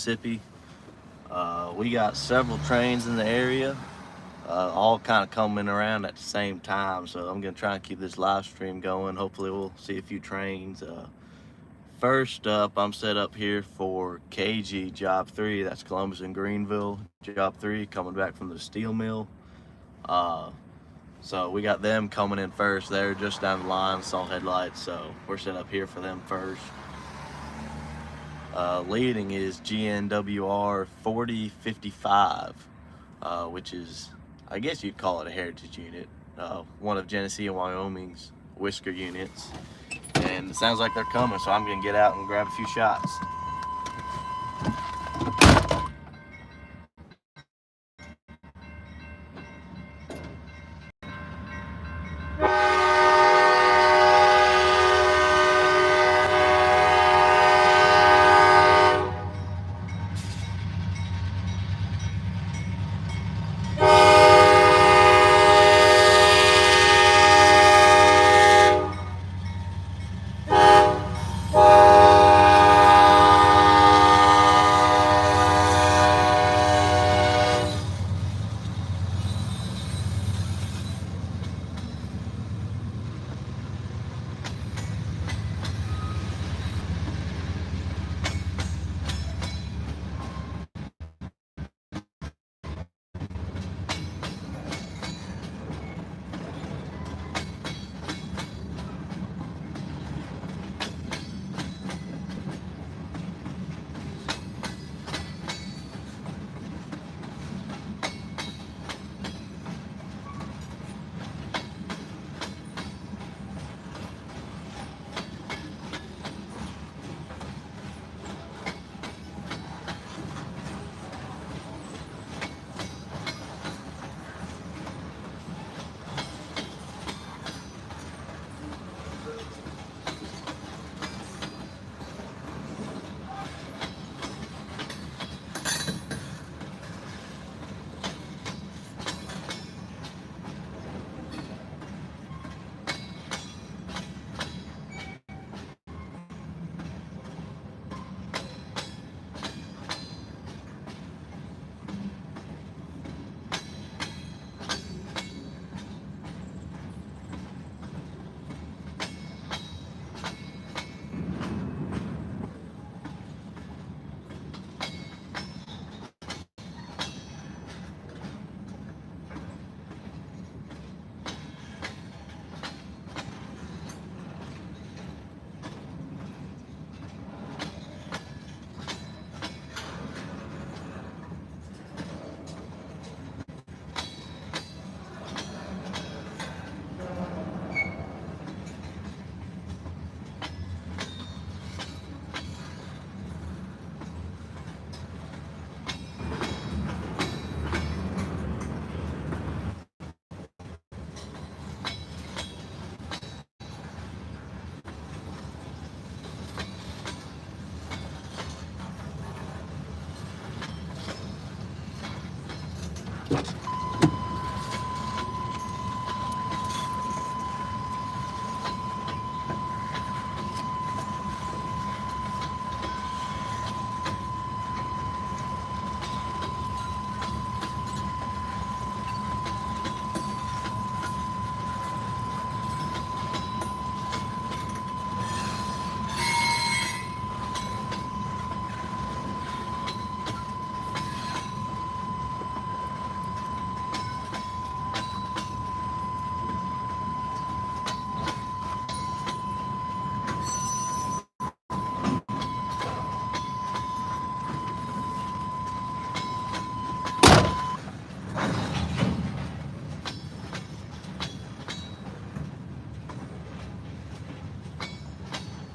Mississippi. We got several trains in the area, all kind of coming around at the same time. So I'm gonna try and keep this live stream going. Hopefully we'll see a few trains. First up, I'm set up here for CAGY Job 3. That's Columbus and Greenville Job 3, coming back from the steel mill. So we got them coming in first. They're just down the line, saw headlights, so we're set up here for them first. Leading is GNWR 4055, which is, I guess you'd call it a heritage unit, one of Genesee and Wyoming's whisker units. And it sounds like they're coming, so I'm gonna get out and grab a few shots.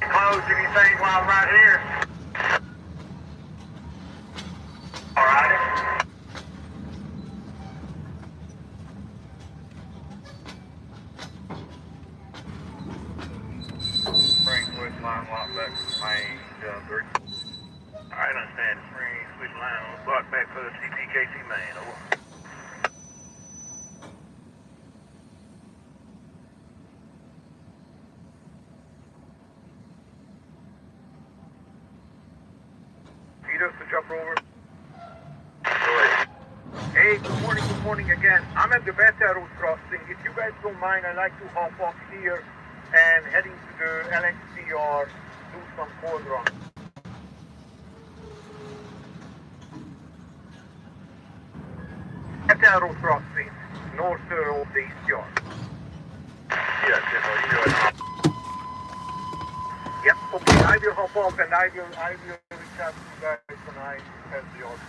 Close anything while I'm right here. Alrighty. Spring switch line lock back to the main jumper. Alright, understand. Spring switch line lock back for the CPKC main. Over. Heat up the chopper over Good morning again. I'm at the Beta Road crossing. If you guys don't mind, I'd like to hop off here and heading to the LXCR, do some cold run. Beta Road crossing, north of the East Yard. Yes, yes, yep, okay, I will hop off and I will reach out to you guys tonight as the order.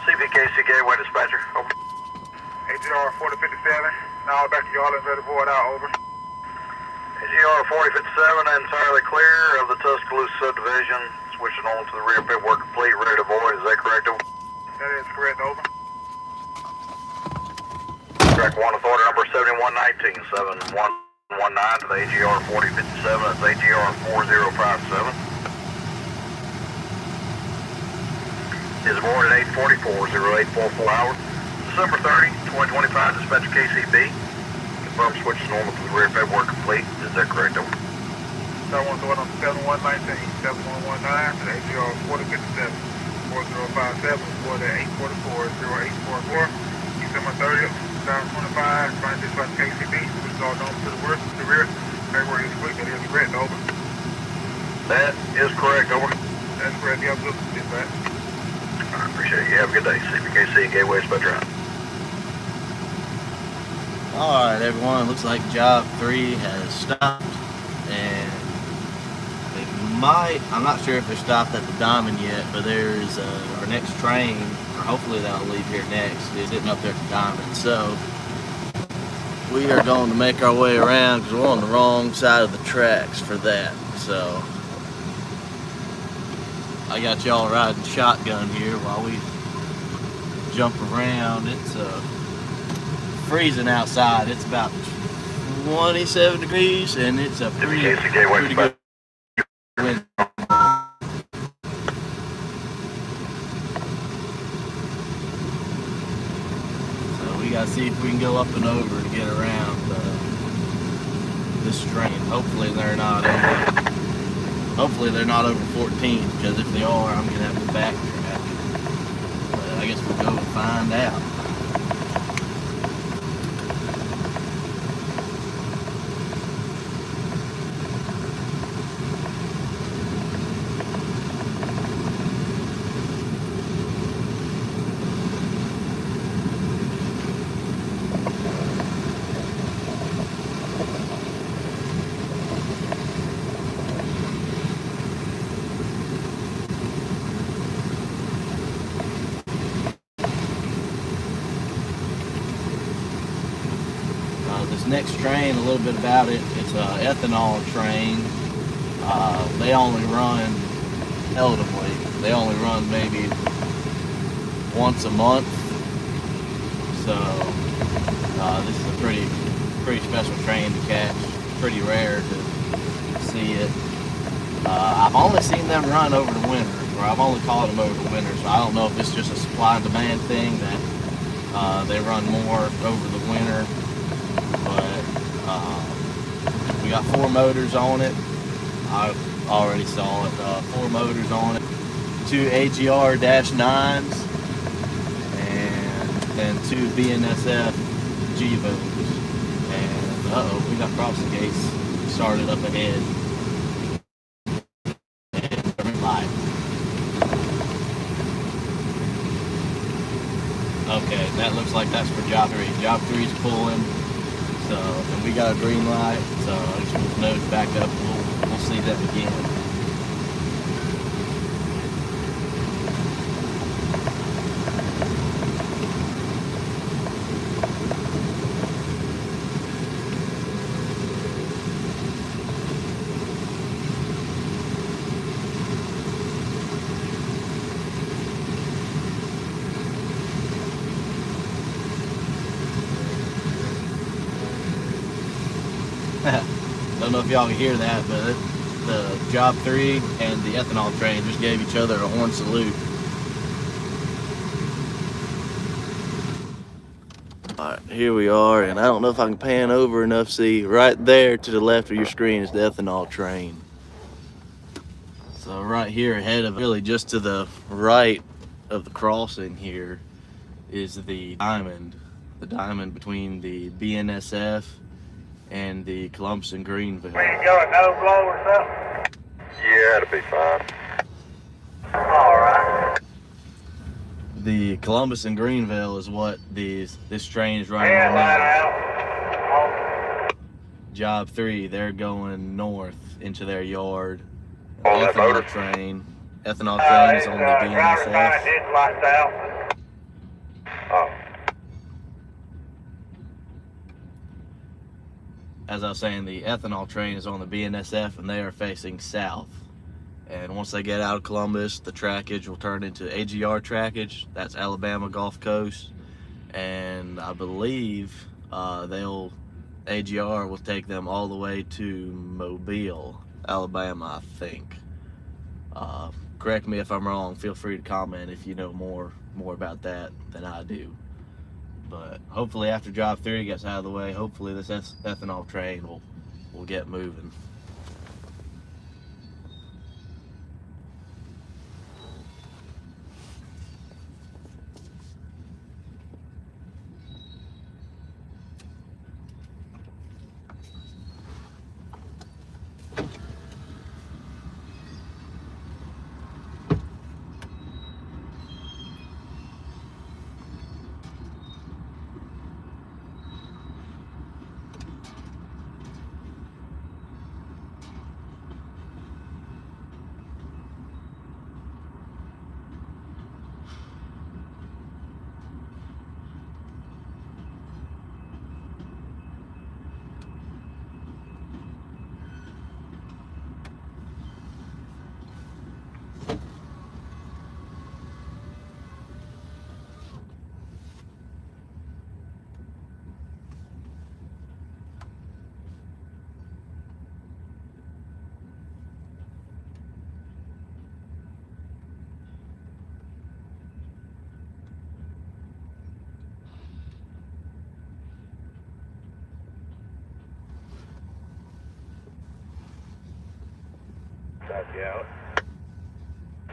CPKC Gateway Dispatcher, over. AGR 4057, now back to Yarland, ready to board out, over. AGR 4057, entirely clear of the Tuscaloosa subdivision, switching on to the rear pit work complete, ready to board, is that correct, over? That is correct, over. Track 1 authority number 7119, 7119 to the AGR 4057, that's AGR 4057. Is aboard at 8:44, 0844 hours. December 30, 2025, dispatcher KCB. Confirm switch to normal to the rear pit work complete. Is that correct, over? That one's on 7119, 7119, and AGR 4057, 4057, aboard at 8:44, 0844. December 30th, 2025, trying to dispatch KCB, switch all normal to the rear. Paperwork is complete, that is correct, over. That is correct, over. That's correct, yeah, good, dispatch. I appreciate it. You have a good day. CPKC Gateway Spectrum. Alright everyone, looks like job 3 has stopped, and it might, I'm not sure if they're stopped at the Diamond yet, but there's our next train, or hopefully that'll leave here next, is sitting up there at the Diamond. So we are going to make our way around because we're on the wrong side of the tracks for that. So I got y'all riding shotgun here while we jump around. It's freezing outside. It's about 27 degrees and it's a pretty good wind. So we gotta see if we can go up and over to get around this train. Hopefully they're not over 14, because if they are, I'm gonna have to backtrack. But I guess we'll go and find out. Next train, a little bit about it. It's an ethanol train. They only run seldomly. They only run maybe once a month. So this is a pretty special train to catch. Pretty rare to see it. I've only seen them run over the winter, or I've only caught them over the winter, so I don't know if it's just a supply and demand thing that they run more over the winter. But we got 4 motors on it. I already saw it. 4 motors on it, 2 AGR-9s, and then 2 BNSF Gevos. And we got crossing gates started up ahead. Okay, that looks like that's for job 3. Job 3's pulling, so and we got a green light. So I just move nose back up. We'll see that again. Don't know if y'all can hear that, but the Job 3 and the ethanol train just gave each other a horn salute. Alright, here we are, and I don't know if I can pan over enough. See, right there to the left of your screen is the ethanol train. So right here ahead of, really just to the right of the crossing here, is the diamond between the BNSF and the Columbus and Greenville. We got a no blow or something? Yeah, it'll be fine. Alright. The Columbus and Greenville is what this train is running on now. Job 3, they're going north into their yard. The ethanol train is on the BNSF. Oh. As I was saying, the ethanol train is on the BNSF, and they are facing south. And once they get out of Columbus, the trackage will turn into AGR trackage. That's Alabama Gulf Coast. And I believe AGR will take them all the way to Mobile, Alabama, I think. Correct me if I'm wrong. Feel free to comment if you know more about that than I do. But hopefully after Job 3 gets out of the way, hopefully this ethanol train will get moving. Got you out.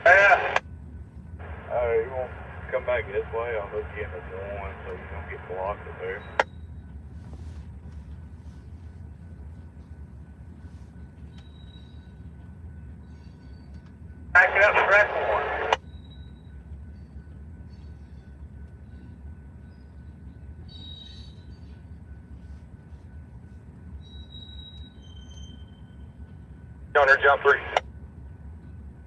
Yeah. You won't come back this way. I'll hook you in this one so you don't get blocked up there. Back up, track 1. On there, Job 3.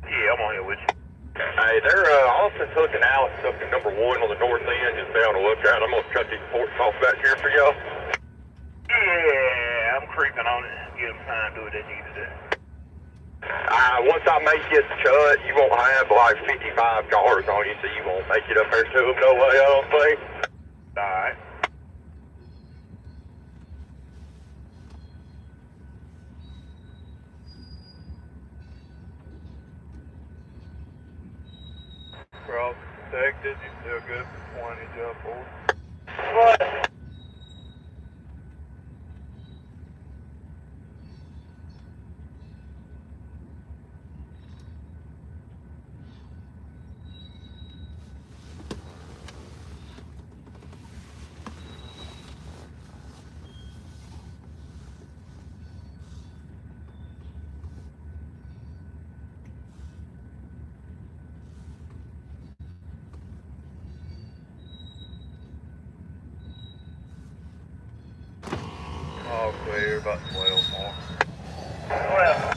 Yeah, I'm on here with you. Hey, they're Austin's hooking Alex up to number 1 on the north end. Just be on the lookout. I'm gonna cut these ports off back here for y'all. Yeah, I'm creeping on it. Give them time to do what they need to do. Once I make it cut, you won't have like 55 cars on you, so you won't make it up there to them. No way, I don't think. All right. detected. You still good for 20, job 4. What? All clear, about 12 more. Well.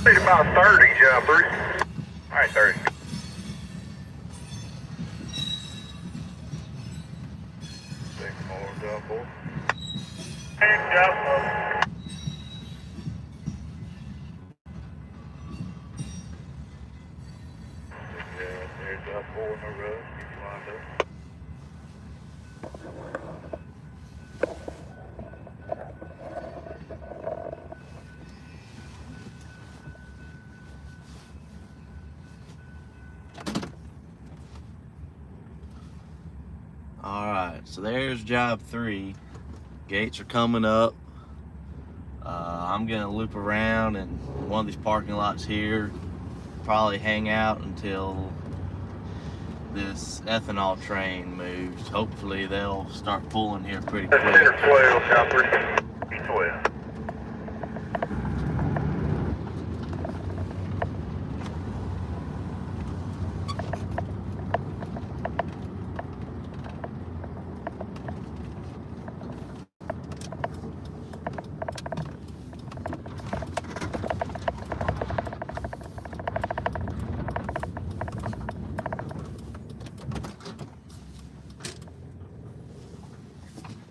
About 30, jumpers. All right, 30. 6 more, job 4. And job 4. Yeah, there's job 4 in the road. Keep lined up. Alright, so there's job 3. Gates are coming up. I'm gonna loop around in one of these parking lots here, probably hang out until this ethanol train moves. Hopefully they'll start pulling here pretty quick. That's 10 or 12, jumpers. 12.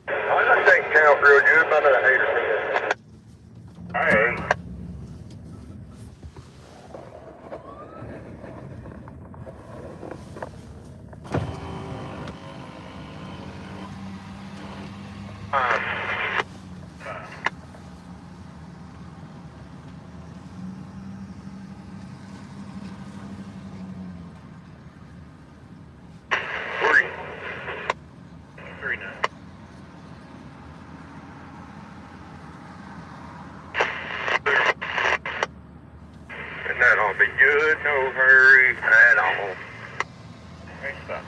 I think count real good, but I'm not a hater. All right. Three. 3 now. And that'll be good, no hurry at all. Hey, stop.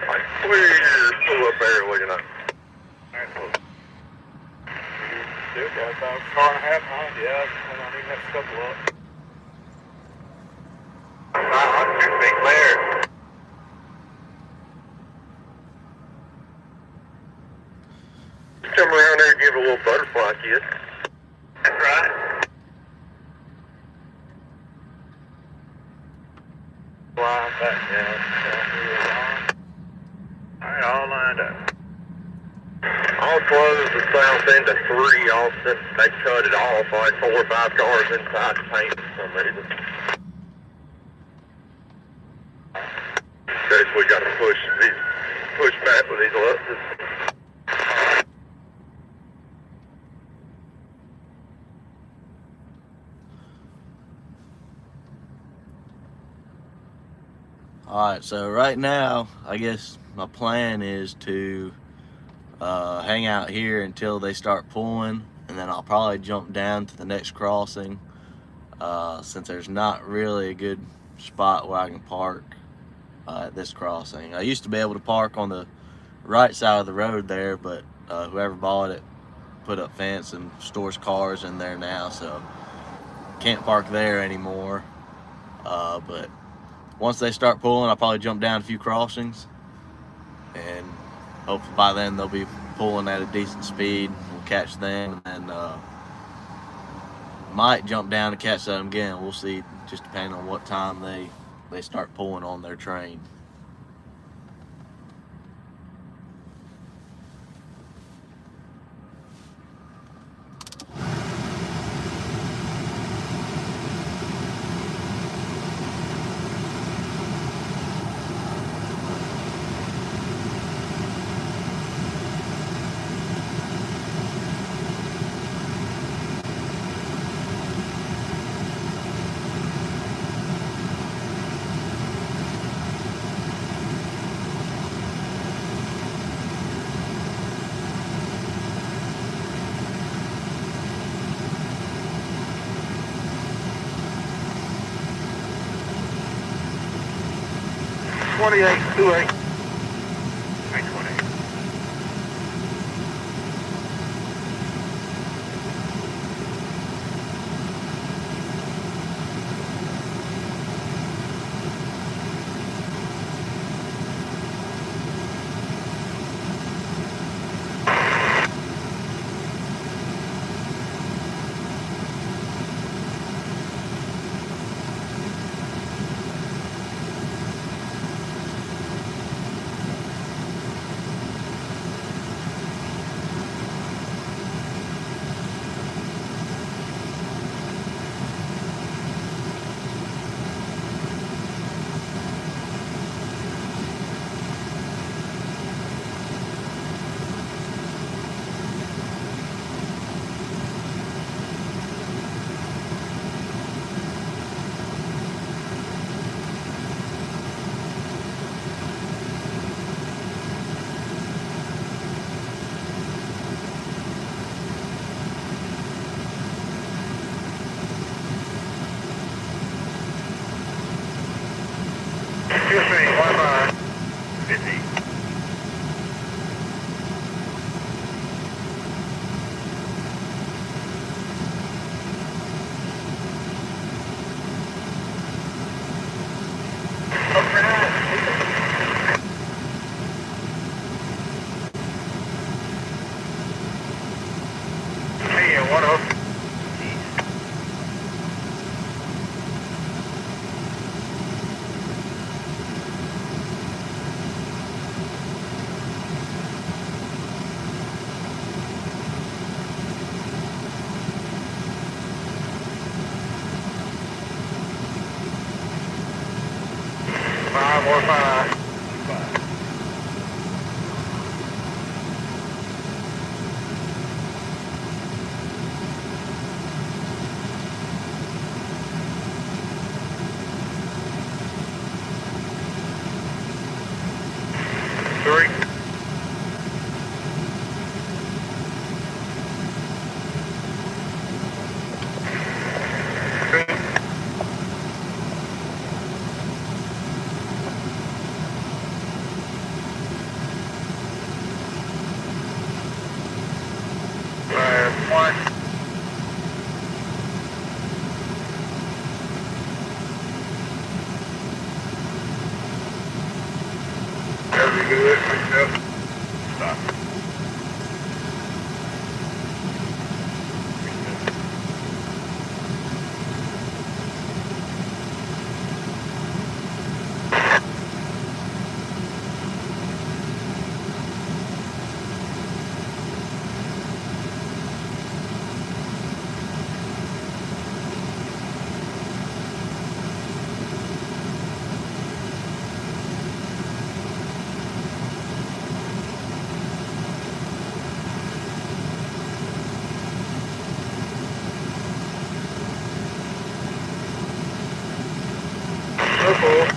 Like clear, pull up there looking up. All right, cool. Still got about a car and a half behind you. Yeah, I don't even have to couple up. I should be clear. Come around there and give it a little butterfly kiss. That's right. Line back down. All right, all lined up. I'll close the south end of 3 off since they cut it off. Like 4 or 5 cars inside the paint for some reason. Guess we got to push back with these luxes. Alright, so right now, I guess my plan is to hang out here until they start pulling, and then I'll probably jump down to the next crossing, since there's not really a good spot where I can park at this crossing. I used to be able to park on the right side of the road there, but whoever bought it put up fence and stores cars in there now, so can't park there anymore. But once they start pulling, I'll probably jump down a few crossings, and hopefully by then they'll be pulling at a decent speed. We'll catch them, and then might jump down to catch them again. We'll see, just depending on what time they start pulling on their train. 2828. 328. Excuse me, Wi-Fi. 50. Hey, 10. Five or five. 5. Three. Two. One. Very good. Yep. Stop. Circle.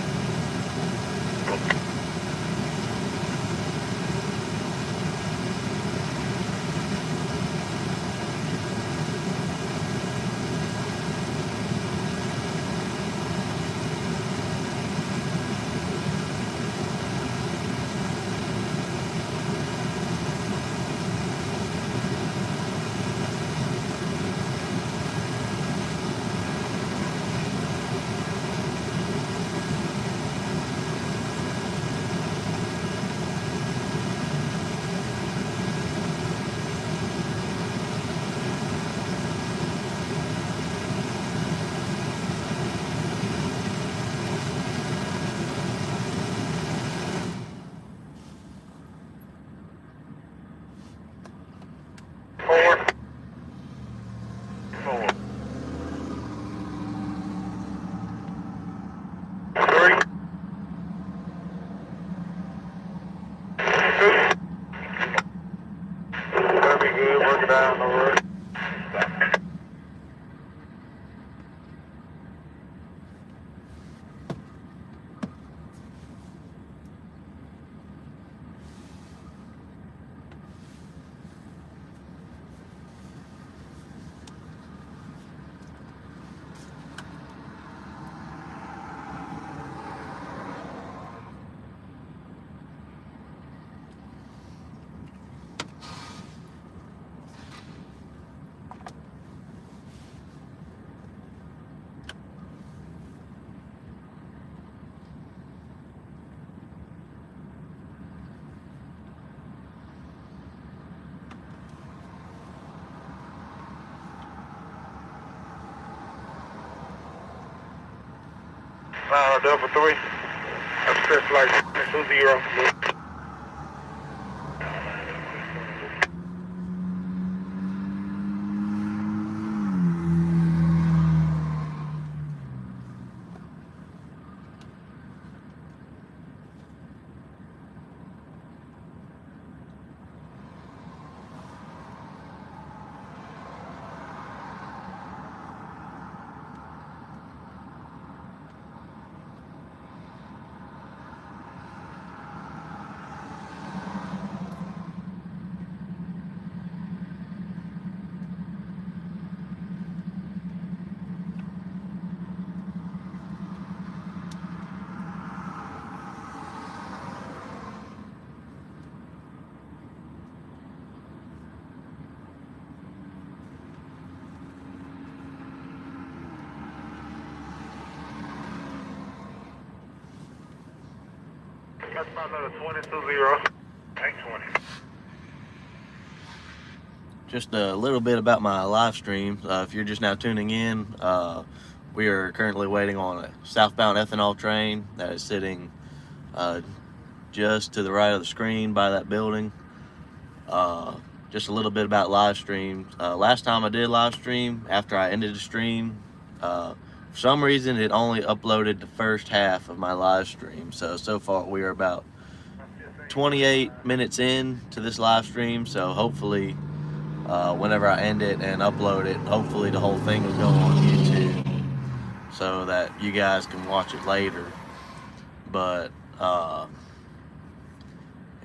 Delta 3. That's Chris Flight 20. That's another 20. 820. Just a little bit about my live stream. If you're just now tuning in, we are currently waiting on a southbound ethanol train that is sitting just to the right of the screen by that building. Just a little bit about live streams. Last time I did live stream, after I ended the stream, for some reason it only uploaded the first half of my live stream. So far we are about 28 minutes in to this live stream. So hopefully whenever I end it and upload it, hopefully the whole thing will go on YouTube so that you guys can watch it later. But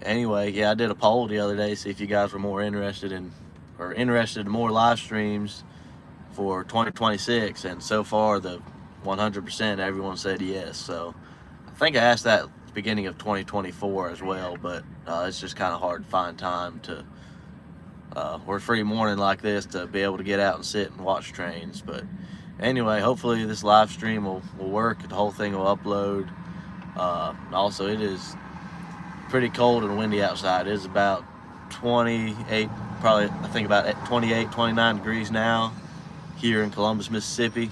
anyway, yeah, I did a poll the other day, see if you guys were more interested in more live streams for 2026, and so far the 100% everyone said yes. So I think I asked that at the beginning of 2024 as well, but it's just kind of hard to find time to or a free morning like this to be able to get out and sit and watch trains. But anyway, hopefully this live stream will work, the whole thing will upload. Also, it is pretty cold and windy outside. It is about 28, probably I think about 28, 29 degrees now here in Columbus, Mississippi.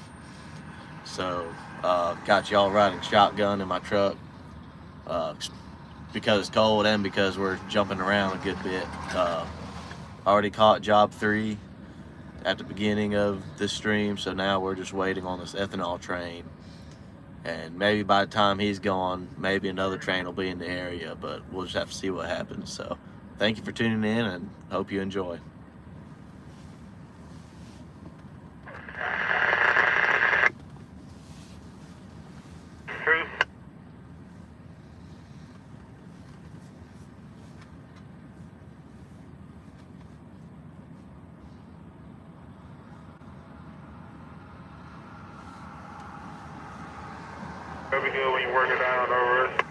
So got y'all riding shotgun in my truck because it's cold and because we're jumping around a good bit. Already caught job 3 at the beginning of this stream, so now we're just waiting on this ethanol train, and maybe by the time he's gone, maybe another train will be in the area, but we'll just have to see what happens. So thank you for tuning in and hope you enjoy. True. It'll be good when you work it down over it.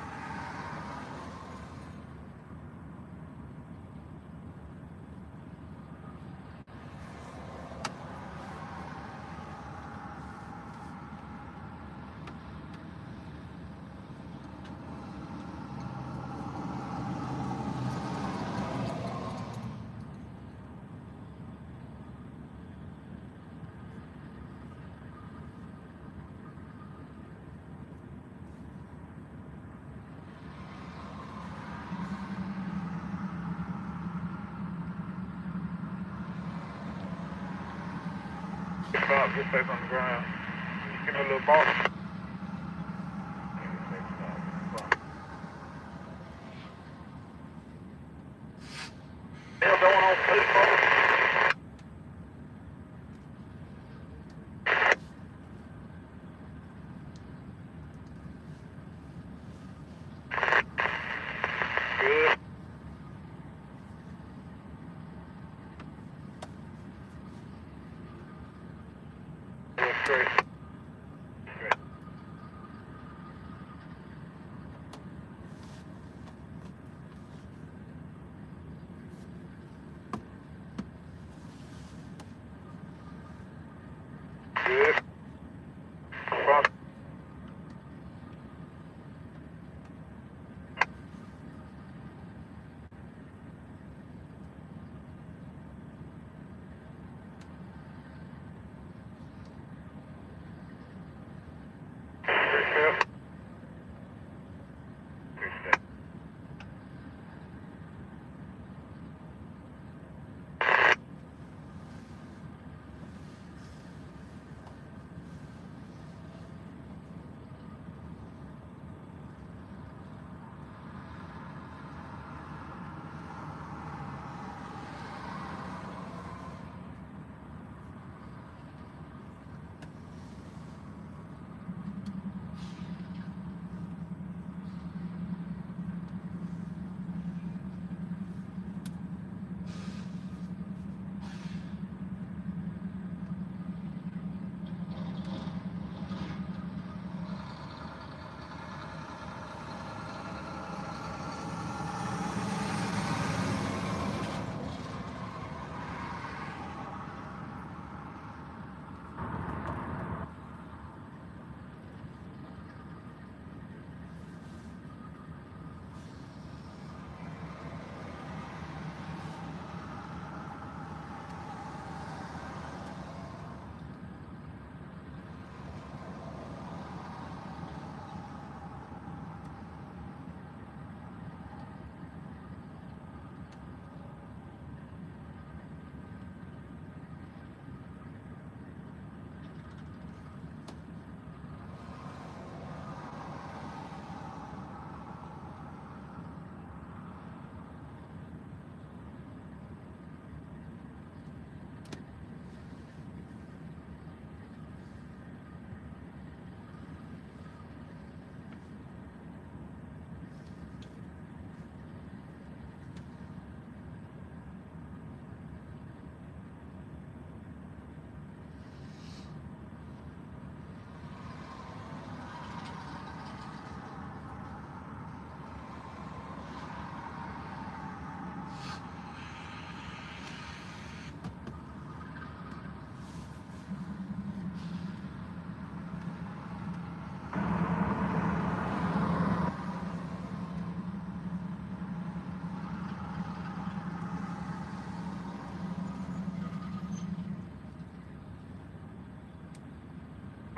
Stop, get safe on the ground. You get a little ball. Hell, going on, please, folks. Good. Great. Great.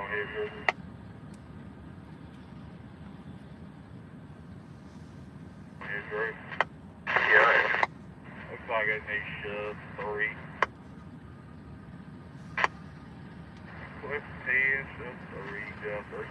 here. Here's Drew. Yeah. Looks like it needs shove 3. Cliff 10, shove 3, jumper.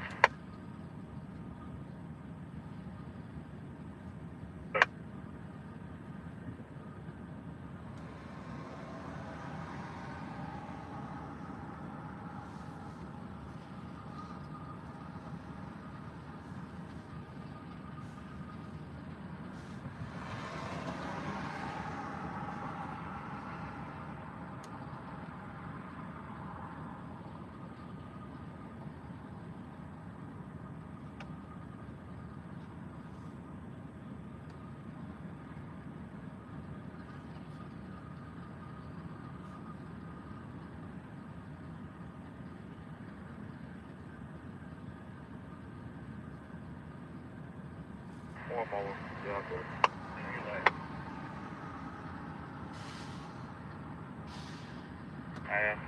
One more jumper. And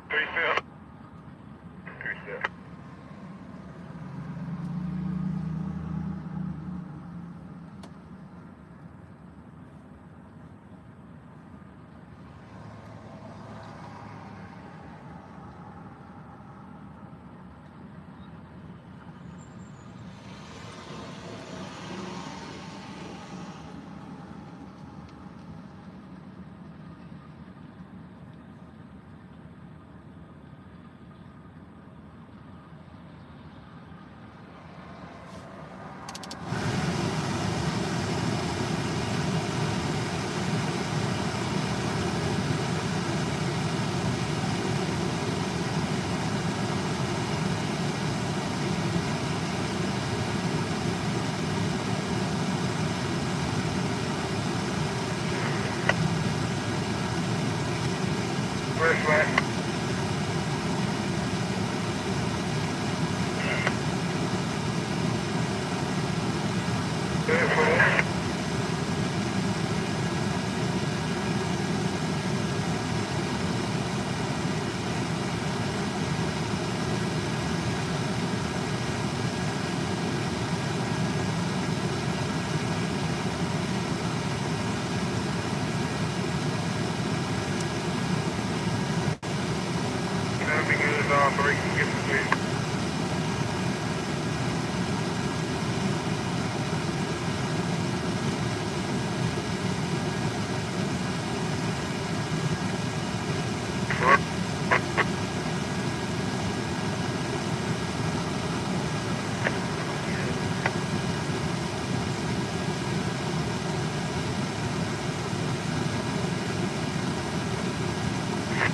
three step. First lap. That'll be good as all 3 can get the speed.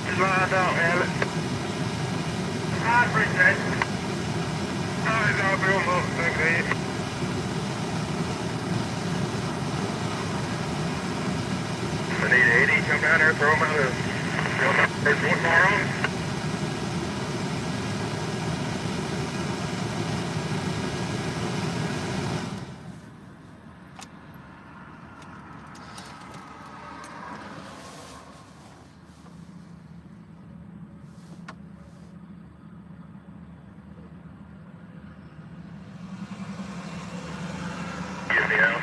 Just lined out, Alex. I appreciate it. Alright, I'll be on the thing there. I need 80, come down there, throw them out of there's one more on. Get me out.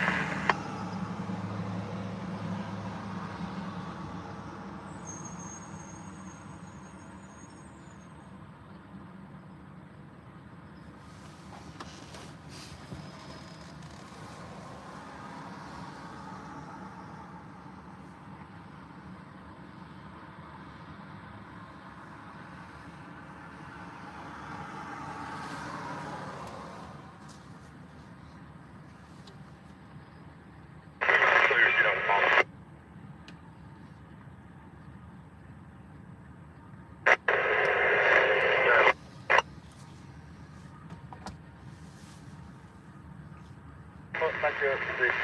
Just 6.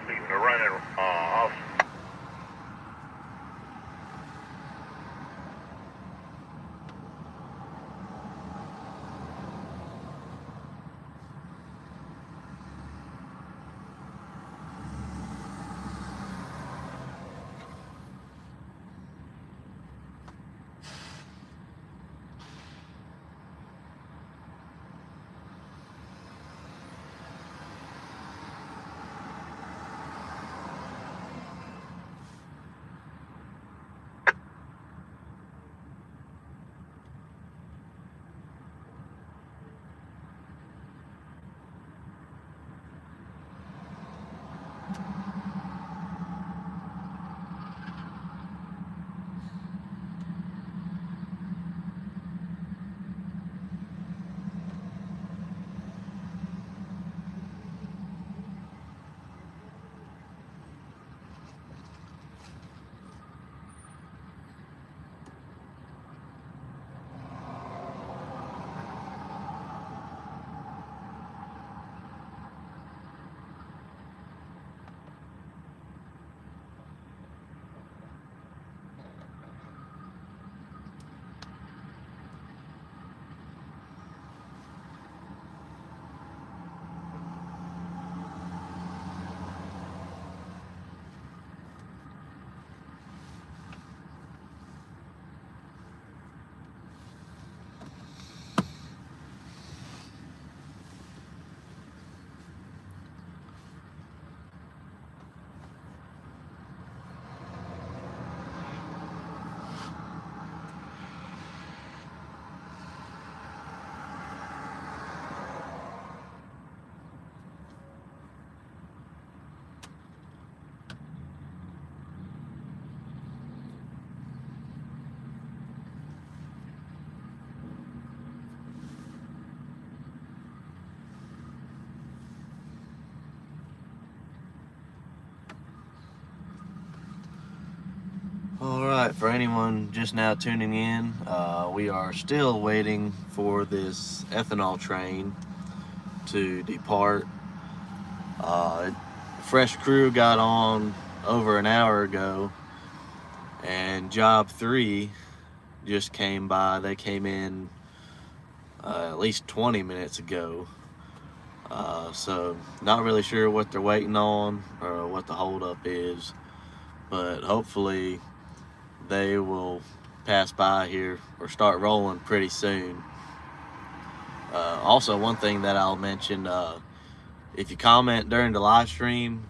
Leaving the running off. Alright, for anyone just now tuning in, we are still waiting for this ethanol train to depart. Fresh crew got on over an hour ago, and job 3 just came by. They came in at least 20 minutes ago. So not really sure what they're waiting on or what the holdup is, but hopefully they will pass by here or start rolling pretty soon. Also, one thing that I'll mention, if you comment during the live stream,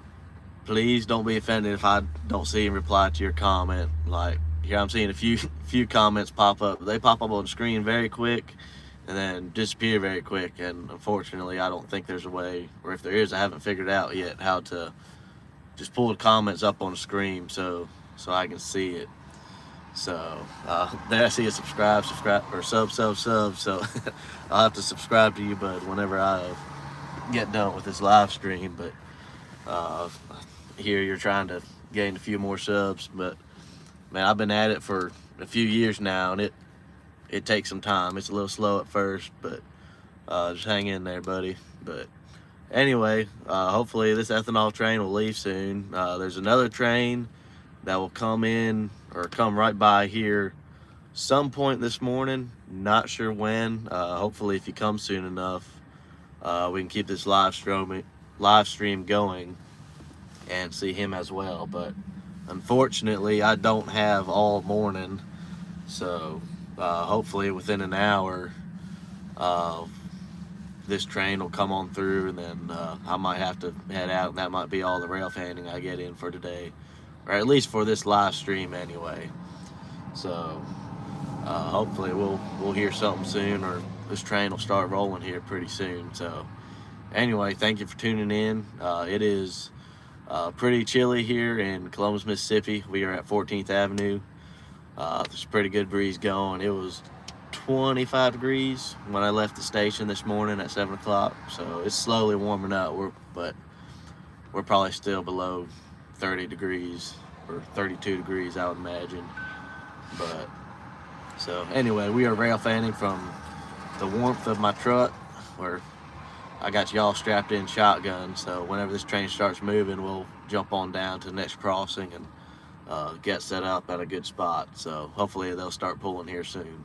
please don't be offended if I don't see and reply to your comment. Like here, I'm seeing a few comments pop up. They pop up on the screen very quick and then disappear very quick, and unfortunately I don't think there's a way, or if there is, I haven't figured out yet how to just pull the comments up on the screen. So so I can see it. So there I see a subscribe or sub. So I'll have to subscribe to you, bud, whenever I get done with this live stream. But here you're trying to gain a few more subs, but man, I've been at it for a few years now, and it takes some time. It's a little slow at first, but just hang in there, buddy. But anyway, hopefully this ethanol train will leave soon. There's another train that will come in or come right by here some point this morning. Not sure when. Hopefully, if you come soon enough, we can keep this live stream going and see him as well. But unfortunately, I don't have all morning, so hopefully within an hour, this train will come on through, and then I might have to head out, and that might be all the rail fanning I get in for today, or at least for this live stream anyway. So hopefully we'll hear something soon, or this train will start rolling here pretty soon. So anyway, thank you for tuning in. It is pretty chilly here in Columbus, Mississippi. We are at 14th Avenue. There's a pretty good breeze going. It was 25 degrees when I left the station this morning at 7 o'clock, so it's slowly warming up. But we're probably still below 30 degrees or 32 degrees, I would imagine. But so anyway, we are rail fanning from the warmth of my truck, where I got y'all strapped in shotgun, so whenever this train starts moving, we'll jump on down to the next crossing and get set up at a good spot. So hopefully they'll start pulling here soon.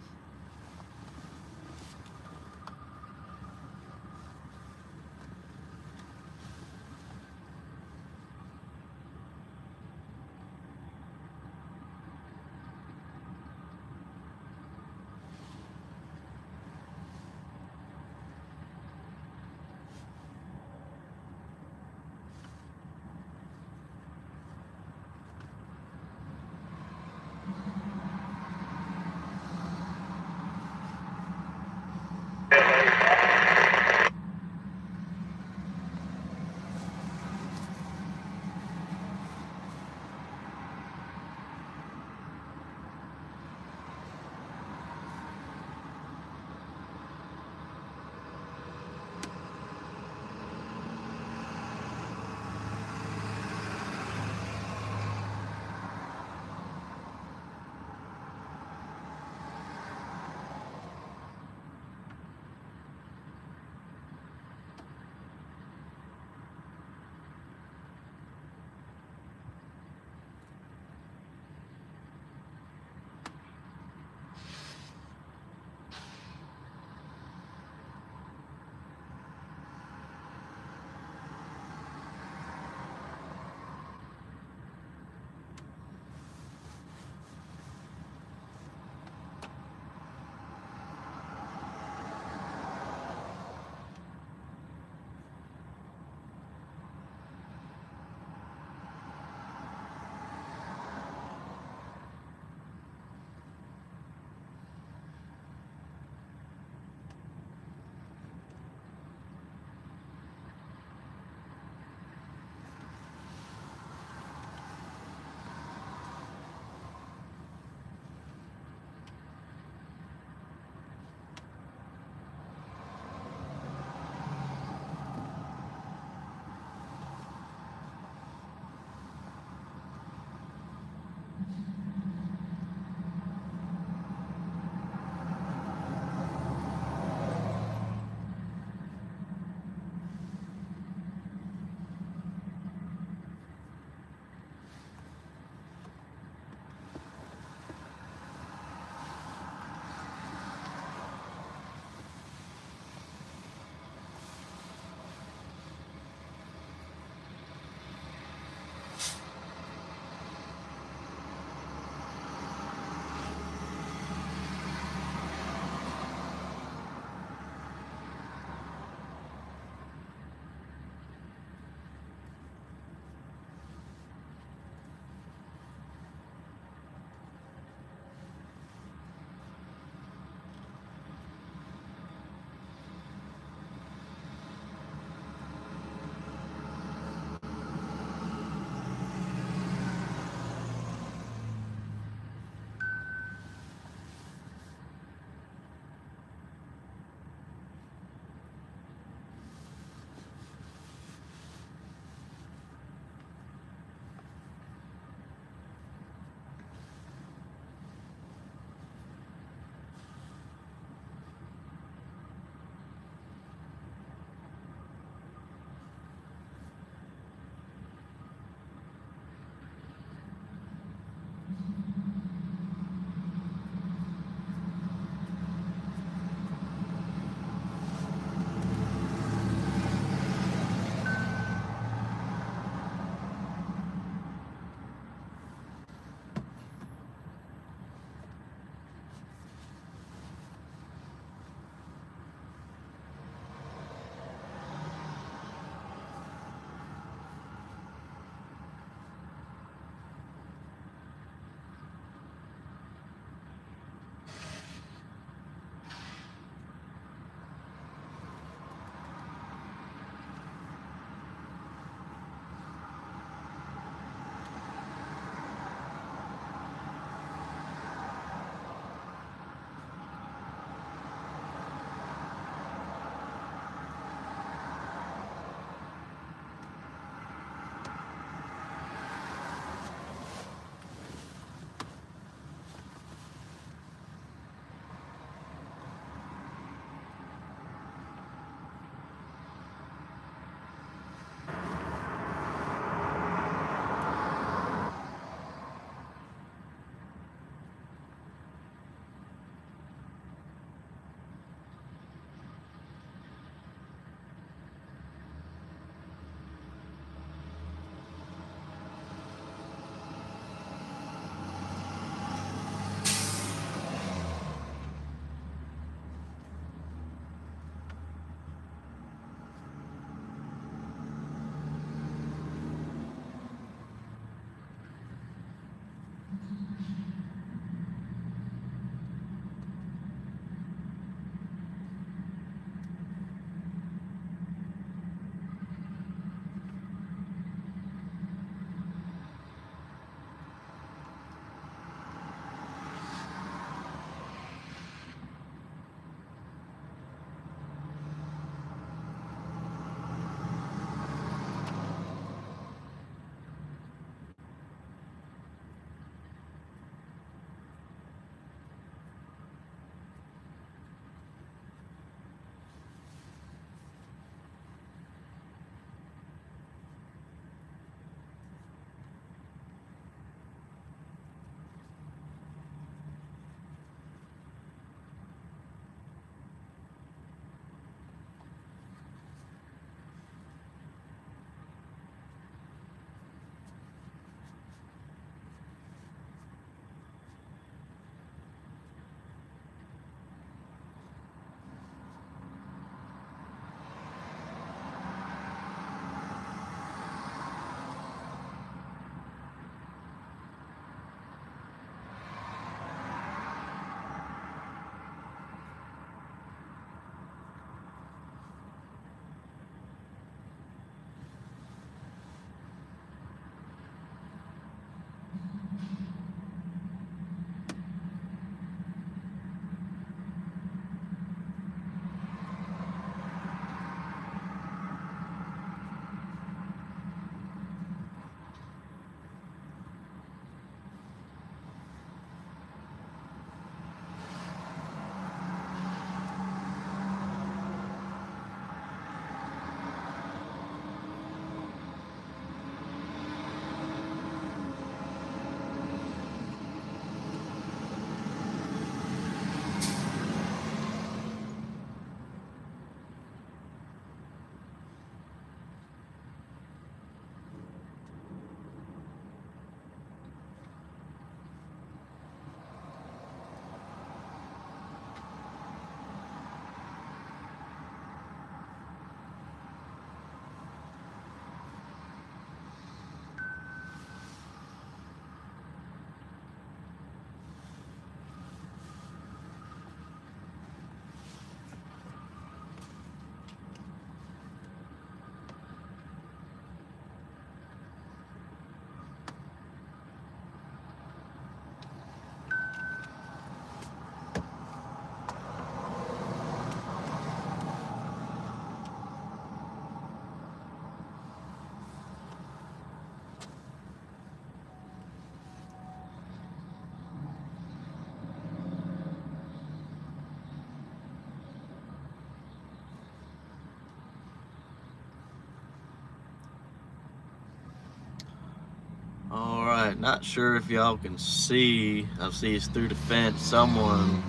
Alright, not sure if y'all can see, I see it's through the fence, someone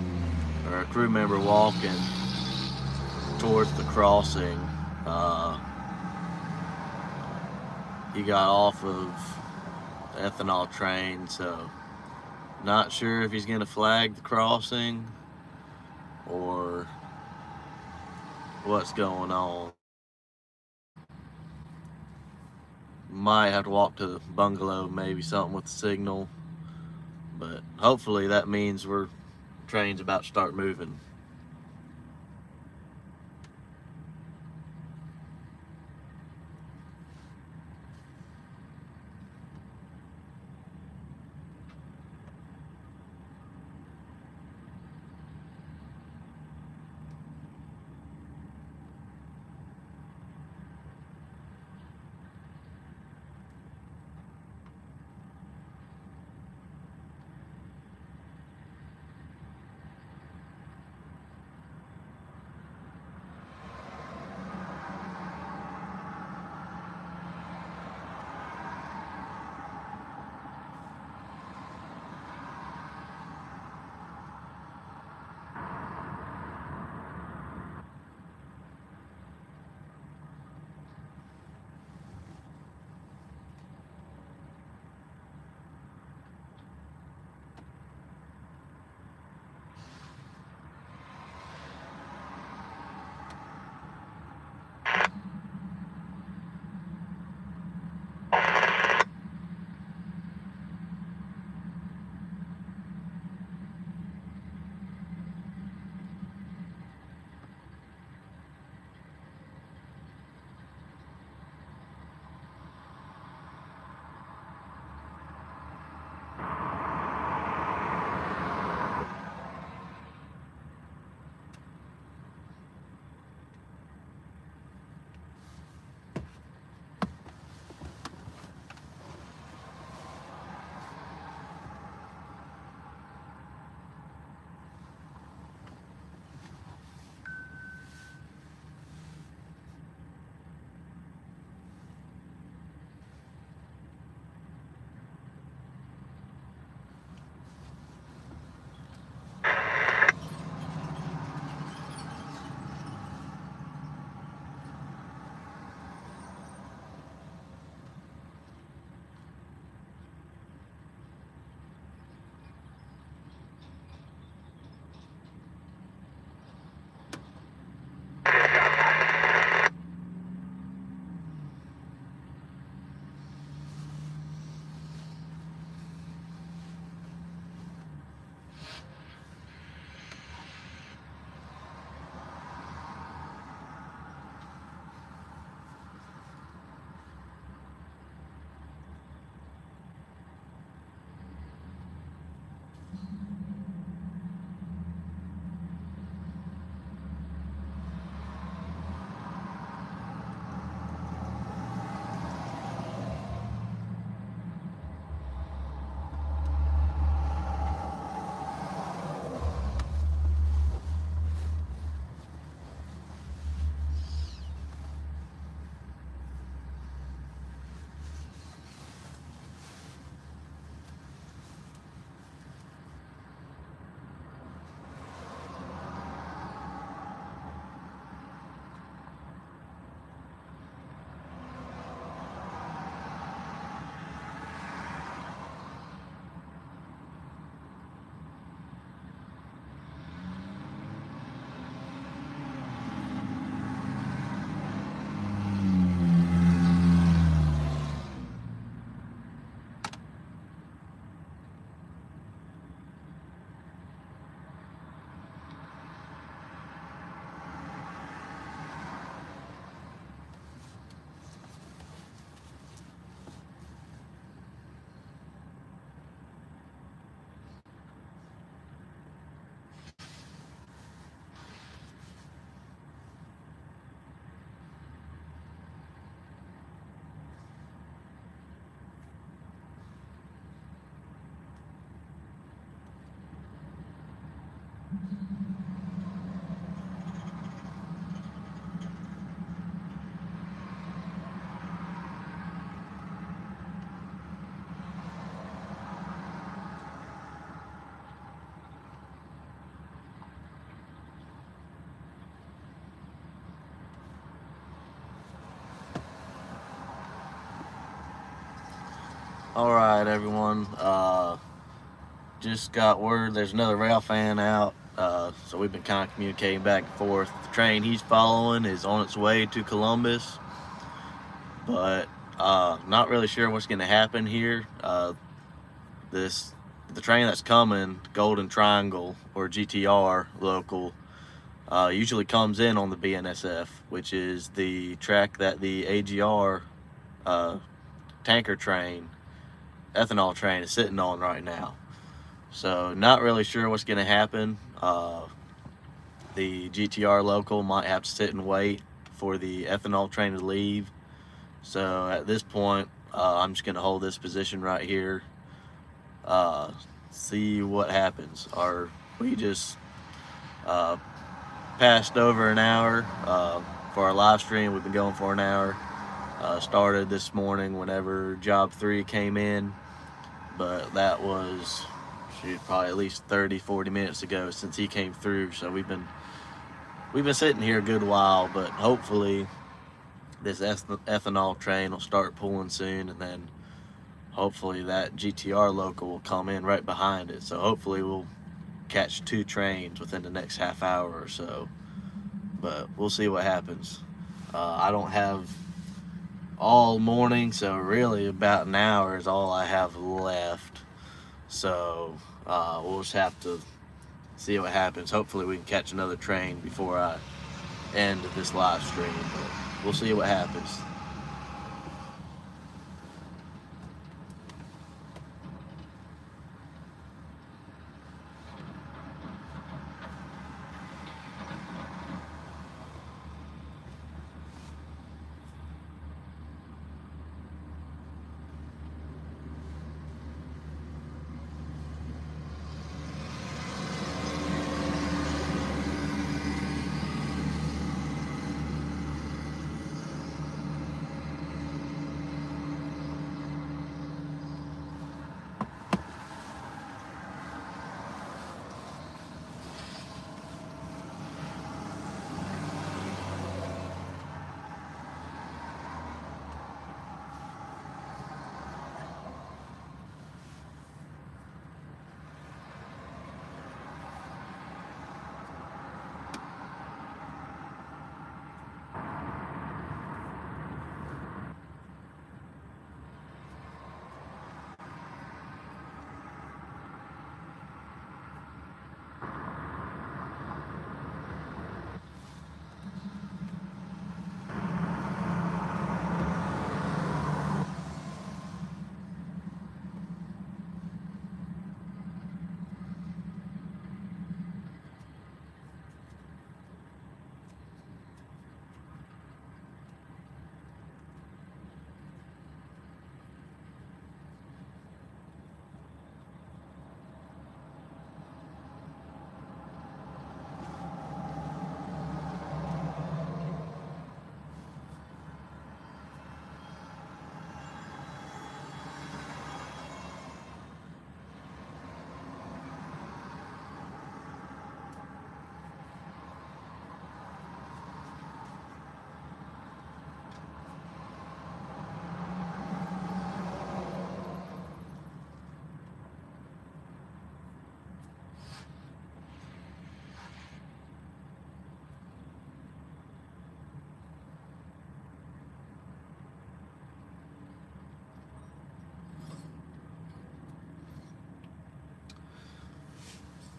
or a crew member walking towards the crossing. He got off of the ethanol train, so not sure if he's gonna flag the crossing or what's going on. Might have to walk to the bungalow, maybe something with the signal, but hopefully that means train's about to start moving. All right, everyone. Just got word there's another rail fan out. So we've been kind of communicating back and forth. The train he's following is on its way to Columbus, but not really sure what's going to happen here. The train that's coming, Golden Triangle or GTR local, usually comes in on the BNSF, which is the track that the AGR tanker train, ethanol train, is sitting on right now. So not really sure what's going to happen. The GTR local might have to sit and wait for the ethanol train to leave. So at this point, I'm just going to hold this position right here. See what happens. We just passed over an hour for our live stream. We've been going for an hour. Started this morning whenever Job 3 came in, but that was probably at least 30-40 minutes ago since he came through. So we've been sitting here a good while, but hopefully this ethanol train will start pulling soon, and then hopefully that GTR local will come in right behind it. So hopefully we'll catch 2 trains within the next half hour or so, but we'll see what happens. I don't have all morning, so really about an hour is all I have left. So we'll just have to see what happens. Hopefully we can catch another train before I end this live stream, but we'll see what happens.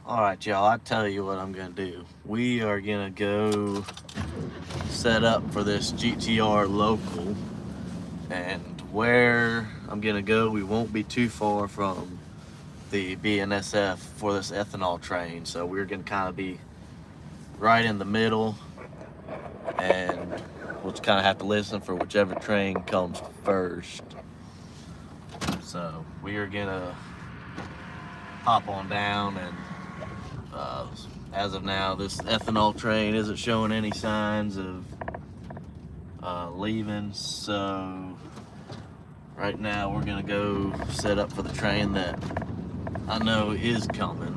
Alright, y'all, I tell you what I'm going to do. We are going to go set up for this GTR local, and where I'm going to go, we won't be too far from the BNSF for this ethanol train. So we're going to kind of be right in the middle, and we'll just kind of have to listen for whichever train comes first. So we are going to hop on down, and as of now, this ethanol train isn't showing any signs of leaving, so right now we're gonna go set up for the train that I know is coming.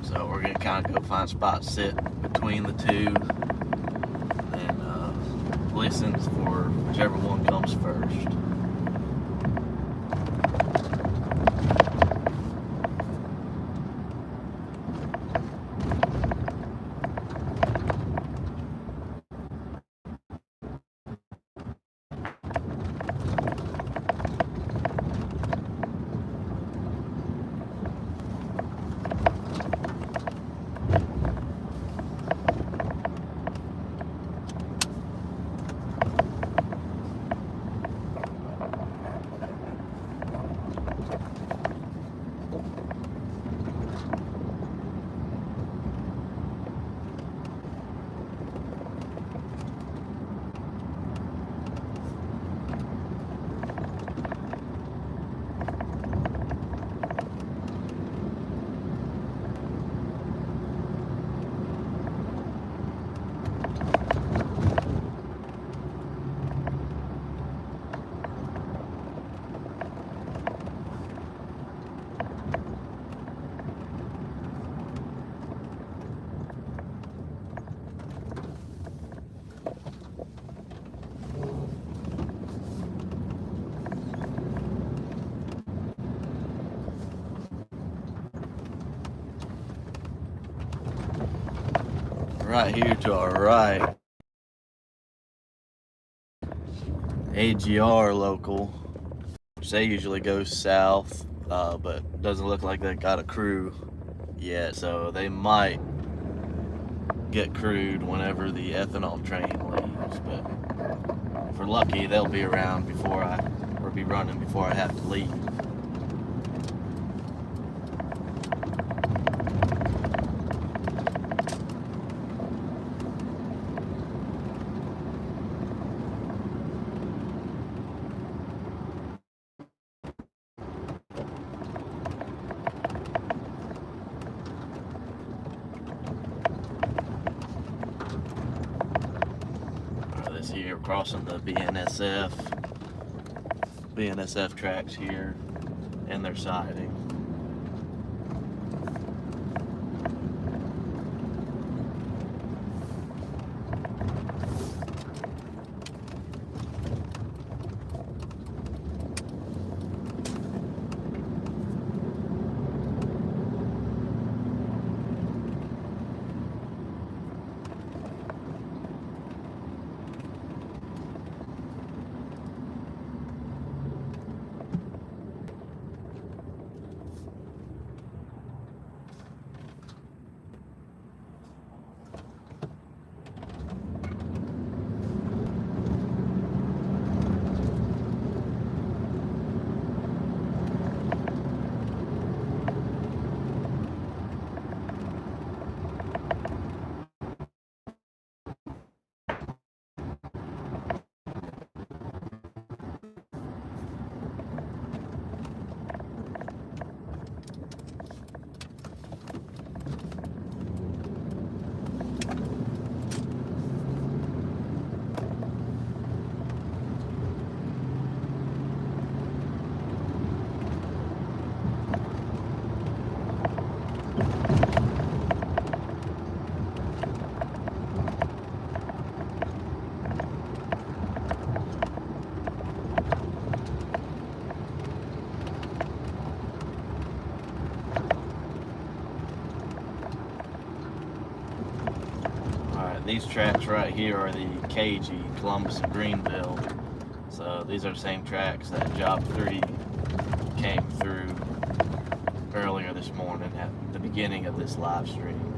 So we're gonna kind of go find a spot to sit between the two and listen for whichever one comes first. right here to our right, AGR local, which they usually go south, but doesn't look like they got a crew yet, so they might get crewed whenever the ethanol train leaves. But if we're lucky, they'll be around or be running before I have to leave. This here, crossing the BNSF tracks here, and their siding. These tracks right here are the CAGY, Columbus and Greenville. So these are the same tracks that Job 3 came through earlier this morning at the beginning of this live stream.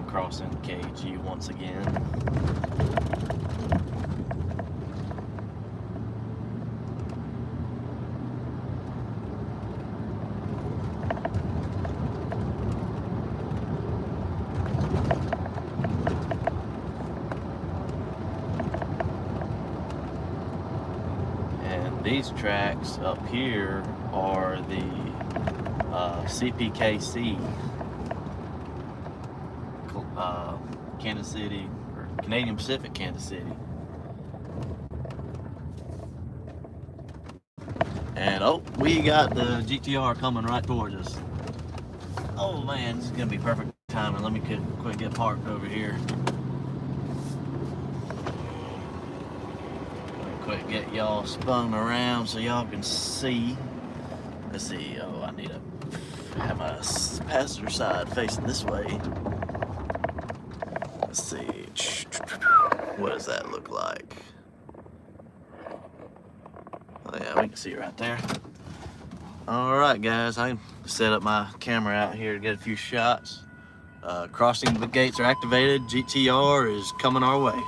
Crossing CAGY once again. And these tracks up here are the CPKC. Kansas City, or Canadian Pacific Kansas City. And oh, we got the GTR coming right towards us. Oh man, this is gonna be perfect timing. Let me quick get parked over here. Quick get y'all spun around so y'all can see. Let's see. Oh, I need to have my passenger side facing this way. Let's see, what does that look like? Oh yeah, we can see it right there. All right, guys, I set up my camera out here to get a few shots. Crossing the gates are activated. GTR is coming our way.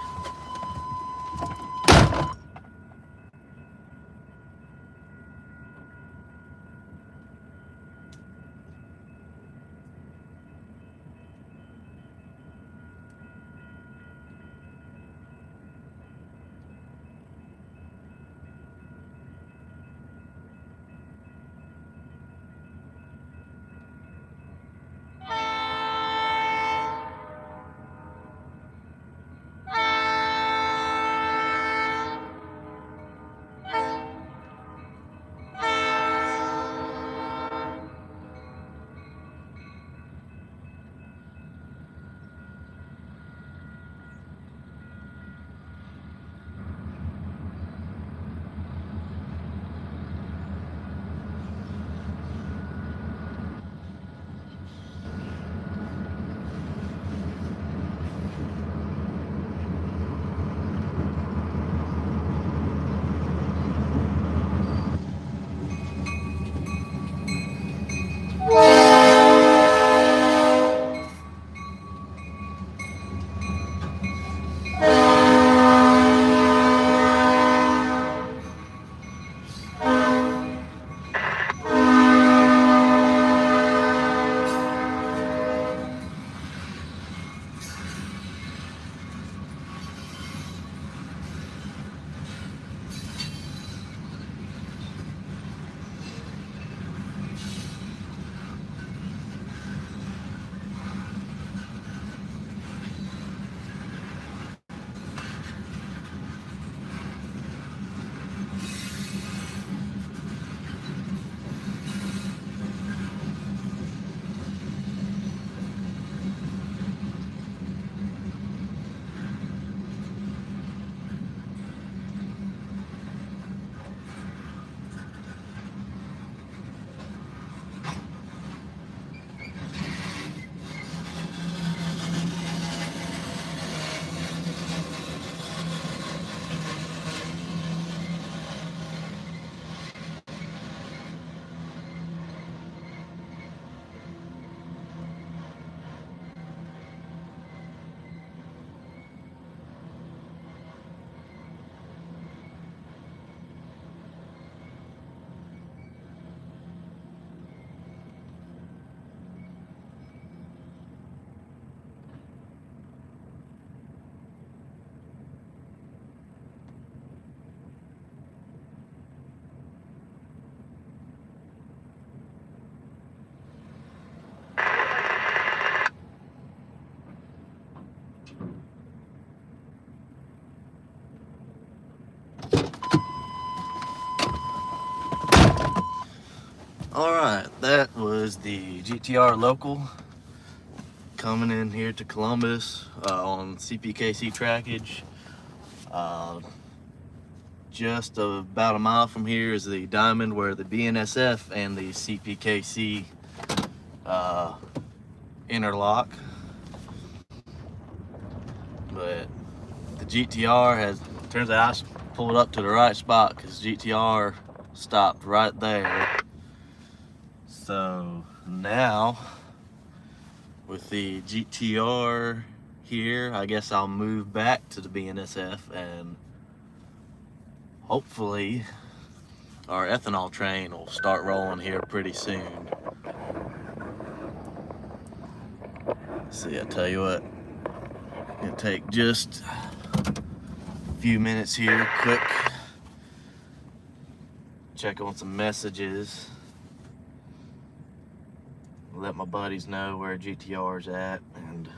Alright, that was the GTR local coming in here to Columbus on CPKC trackage. Just about a mile from here is the diamond where the BNSF and the CPKC interlock. But the GTR turns out I pulled up to the right spot because GTR stopped right there. So now with the GTR here, I guess I'll move back to the BNSF and hopefully our ethanol train will start rolling here pretty soon. See, I tell you what, I'm gonna take just a few minutes here, quick, check on some messages, let my buddies know where GTR's at and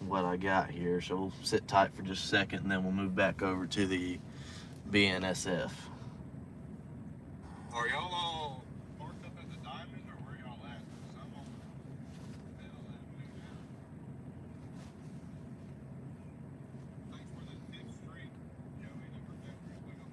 what I got here. So we'll sit tight for just a second and then we'll move back over to the BNSF. Are y'all all parked up at the Diamond, or where y'all at? 'Cause I'm on Bell Avenue now. Thanks for the 5th Street, Joey, that worked out pretty well.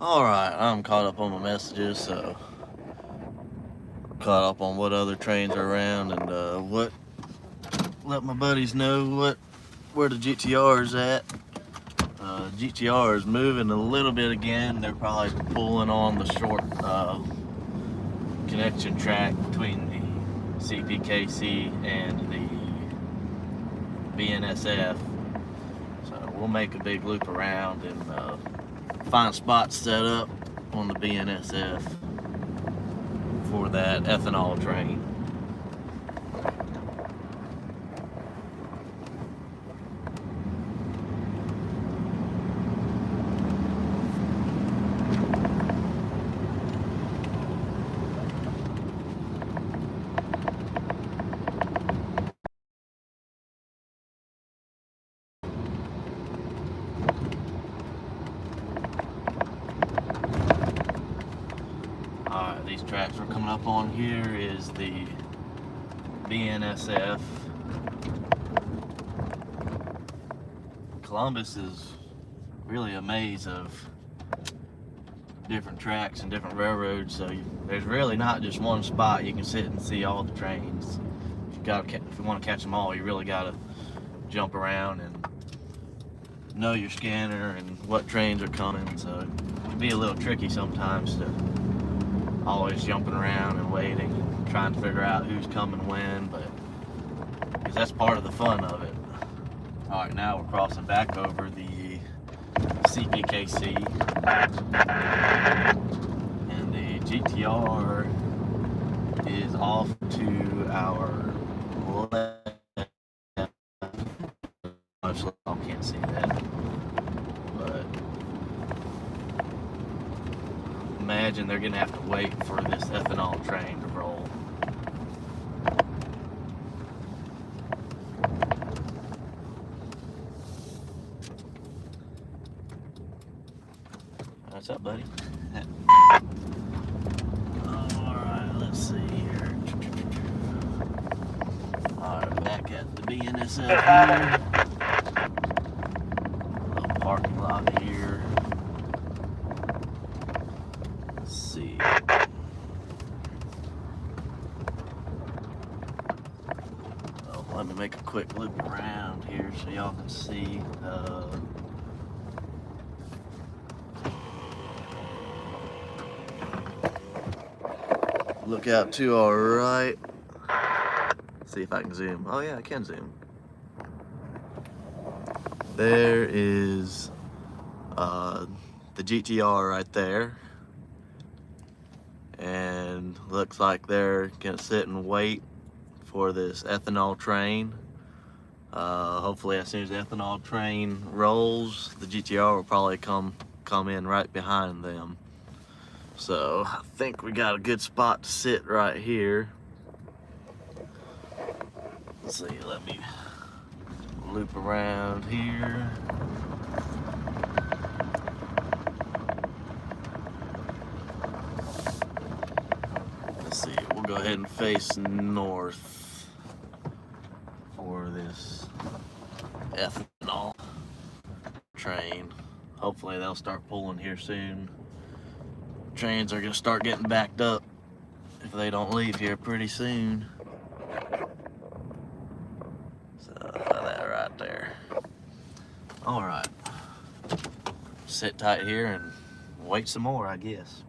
Alright, I'm caught up on my messages, so caught up on what other trains are around and let my buddies know where the GTR is at. GTR is moving a little bit again. They're probably pulling on the short connection track between the CPKC and the BNSF. So we'll make a big loop around and find spots set up on the BNSF for that ethanol train. These tracks we're coming up on here is the BNSF. Columbus is really a maze of different tracks and different railroads, so there's really not just one spot you can sit and see all the trains. If you want to catch them all, you really got to jump around and know your scanner and what trains are coming, so it can be a little tricky sometimes to always jumping around and waiting and trying to figure out who's coming when, but because that's part of the fun of it. All right, now we're crossing back over the CPKC, and the GTR is off to our left. Much left, I can't see that, but imagine they're gonna have to wait for this ethanol train to roll. What's up, buddy? Alright, let's see here. Alright, back at the BNSF here. Little parking lot here. Let's see. Oh, let me make a quick loop around here so y'all can see. Look out to our right. See if I can zoom. Oh yeah, I can zoom. There is the GTR right there. And looks like they're gonna sit and wait for this ethanol train. Hopefully as soon as the ethanol train rolls, the GTR will probably come in right behind them. So I think we got a good spot to sit right here. Let's see, let me loop around here. Let's see, we'll go ahead and face north for this ethanol train. Hopefully they'll start pulling here soon. Trains are gonna start getting backed up if they don't leave here pretty soon. So that right there. All right, sit tight here and wait some more, I guess.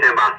stand by.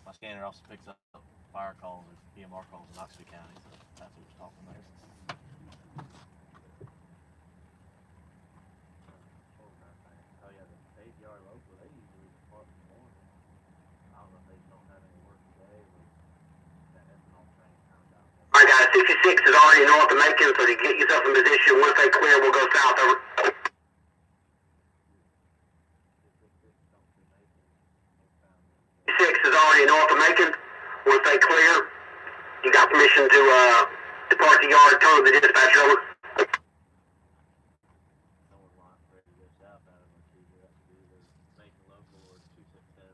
My scanner also picks up fire calls and PMR calls in Oxford County, so that's what we're talking there. Oh yeah, the AGR local, they usually depart in the morning. I don't know if they don't have any work today, but that ethanol train comes out. Alright guys, 66 is already north of Macon, so to get yourself in position, once they clear, we'll go south over. 66 is already north of Macon. Once they clear, you got permission to depart the yard, turn the dispatcher over. Someone line ready to go south out of Montego, that's either Macon local or 267.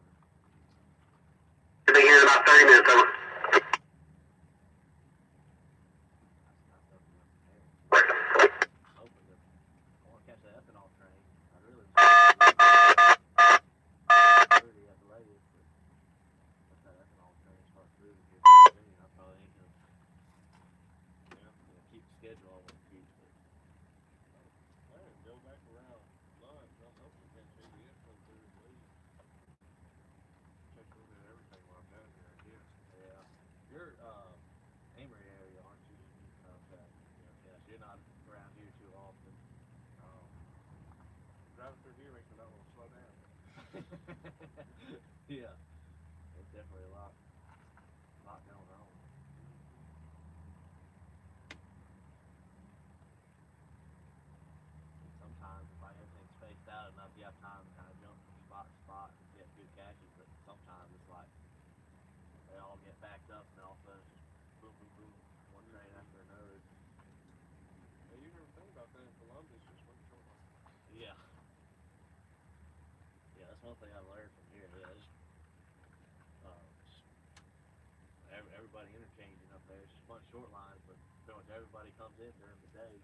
Should be here in about 30 minutes over. Amory area, aren't you? Okay. Yeah, so you're not around here too often. Driving through here makes me not want to slow down. Yeah. There's definitely a lot going on. Sometimes if everything's spaced out enough, you have time to kind of jump from spot to spot and get good catches, but sometimes it's like they all get backed up and all of a sudden it's just boom, boom, boom, one train after another. Yeah, you never think about that in Columbus, just one short line. Yeah. Yeah, that's one thing I learned from here. Yeah, everybody interchanging up there. It's just one short lines, but pretty much everybody comes in during the day.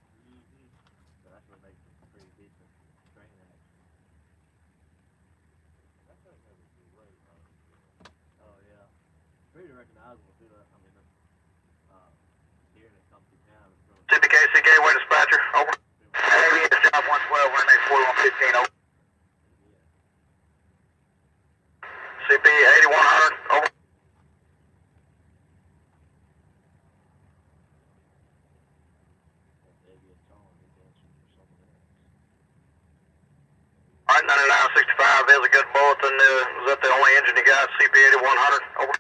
So that's what makes it pretty decent train action. That thing has a great Oh yeah, pretty recognizable too. I mean, hearing it come through town. CPK, way dispatcher, over. ABS job 112, we're next 4115, over. CP 8100, over. Alright, 9965 is a good bulletin. Is that the only engine you got? CP 8100, over.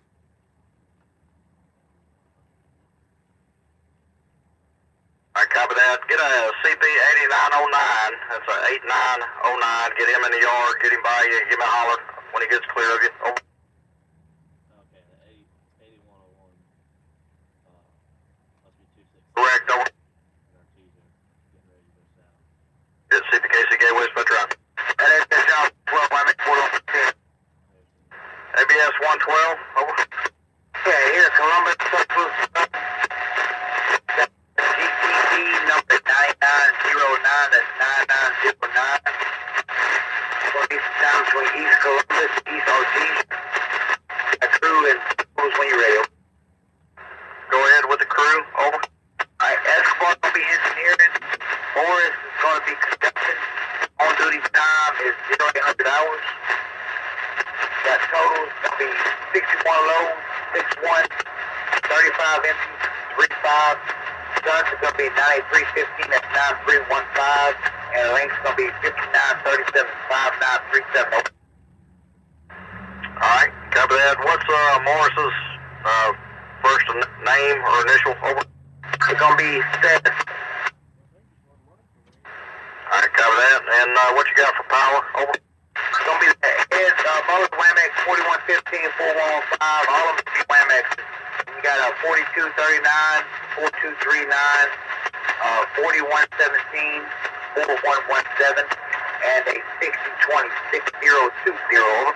Alright, copy that. Get a CP 8909. That's a 8909. Get him in the yard, get him by you, give him a holler when he gets clear of you. Over. Correct, over. It's CPKC Gateway Spectre out. That is John 12, Wyoming 4115. ABS 112, over. Yeah, here's Columbus, Texas. GTD number 9909, that's 9909. East town between East Columbus, East RG. A crew and close when you're ready. Go ahead with the crew, over. Alright, Escobar will be engineering. Morris is going to be conducting. On duty time is 0800 hours. That total is going to be 61 low, 61, 35 empty, 35. Stunts is going to be 9315, that's 9315. And the length is going to be 5937, 5937. Alright, copy that. What's Morris's first name or initial? Over. It's going to be Seth. Alright, copy that. And what you got for power? Over. It's going to be the head, both Wamex 4115, 4115, all of them be Wamex. You got a 4239, 4239, 4117, 4117, and a 6020, 6020.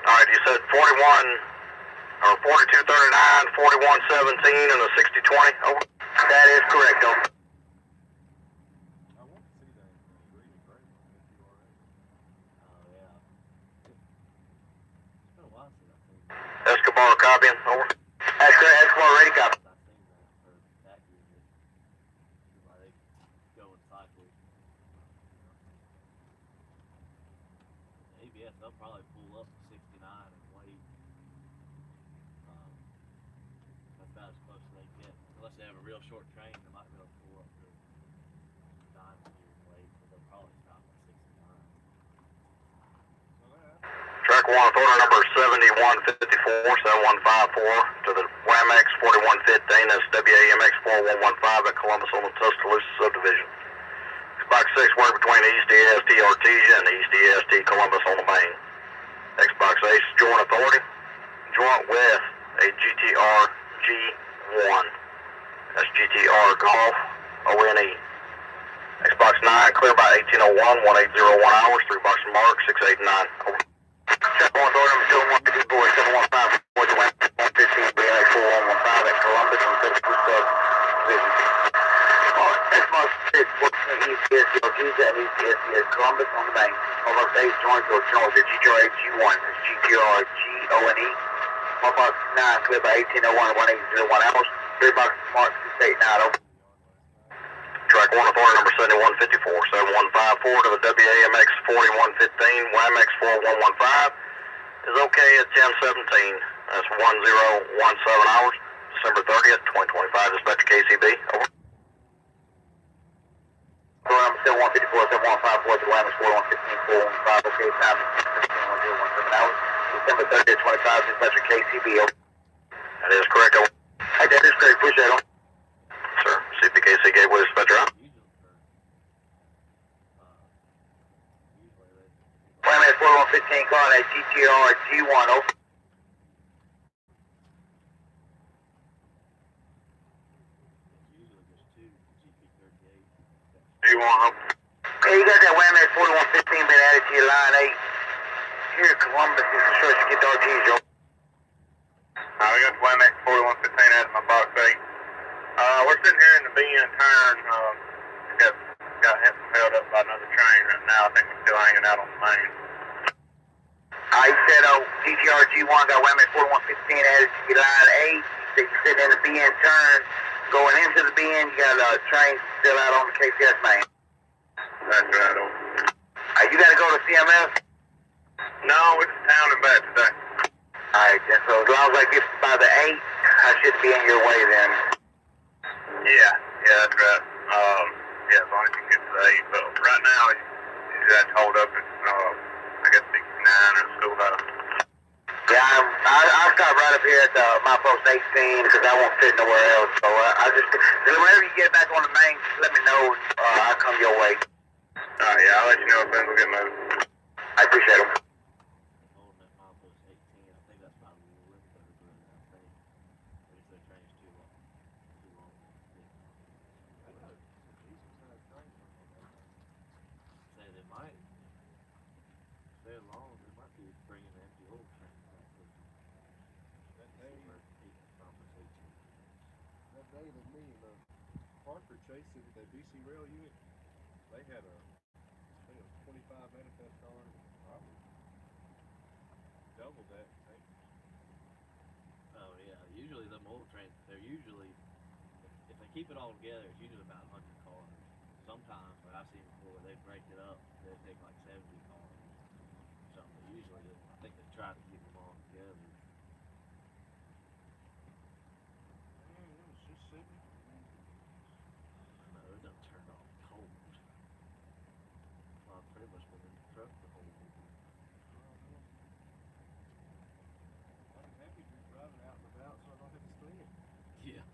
Alright, you said 41, or 4239, 4117, and a 6020, over. That is correct, over. Escobar copying, over. That's correct, Escobar ready, copy. ABS, they'll probably pull up to 69 and wait. That's about as close as they get. Unless they have a real short train, they might be able to pull up to 90 and wait, but they'll probably stop at 69. Track 1 with order number 7154, 7154 to the WAMX 4115, that's WAMX 4115 at Columbus on the Tuscaloosa subdivision. Xbox 6 work between East EST Artesia and East EST Columbus on the main. Xbox Ace joint authority, joint with a GTR G1. That's GTR Golf ONE. Xbox 9 clear by 1801, 1801 hours, 3 box mark, 689. Over. Check 1 order number 7154, 715 for the 115 BNSF 4115 at Columbus on the Tuscaloosa subdivision. Xbox 6 works in East EST Artesia and East EST Columbus on the main. Xbox Ace joint with the GTR G1. That's GTR GONE. 1 box 9 clear by 1801, 1801 hours, 3 box mark, 689. Over. Track 1 with order number 7154, 7154 to the WAMX 4115, WAMX 4115 is okay at 1017. That's 1017 hours, December 30th, 2025, dispatch KCB. Over. Order number 7154, 7154 to the WAMX 4115, 415, okay, time 1017 hours, December 30th, 25, dispatch KCB. Over. That is correct. Over. Hey, that is correct. Appreciate it. Sir, CPKC Gateway Spectre out. WAMX 4115 calling a GTR G1, over. G1, over. Hey, you got that WAMX 4115 been added to your line 8. Here at Columbus, is construction, get the RGs, yo. We got the WAMX 4115 added to my box 8. We're sitting here in the BN turn. Got held up by another train right now. I think we're still hanging out on the main. You said GTR G1 got WAMX 4115 added to your line 8. You sitting in the BN turn. Going into the BN, you got a train still out on the KCS main. That's right, over. You got to go to CMS? No, we're just town and back today. Alright, then, so as long as I get by the 8, I should be in your way then. Yeah, that's right. As long as you get to the 8. But right now, you got hold up at, I guess 69 or schoolhouse. Yeah, I'll stop right up here at my post 18 because I won't fit nowhere else. So whenever you get back on the main, just let me know. I'll come your way. Yeah, I'll let you know if things will get moved. I appreciate it. Lane and me and Parker chasing the BC Rail unit. They had a, I think it was 25 manifest cars, probably double that tank. Oh yeah, usually the oil trains, they're usually, if they keep it all together, it's usually about 100 cars. Sometimes, what I've seen before, they break it up, they take like 70 cars. So usually, I think they try to keep them all together. Man, it was just sitting. No, it doesn't turn off cold. Well, I've pretty much been in the truck the whole week. I'm happy to be driving out and about so I don't have to stand. Yeah.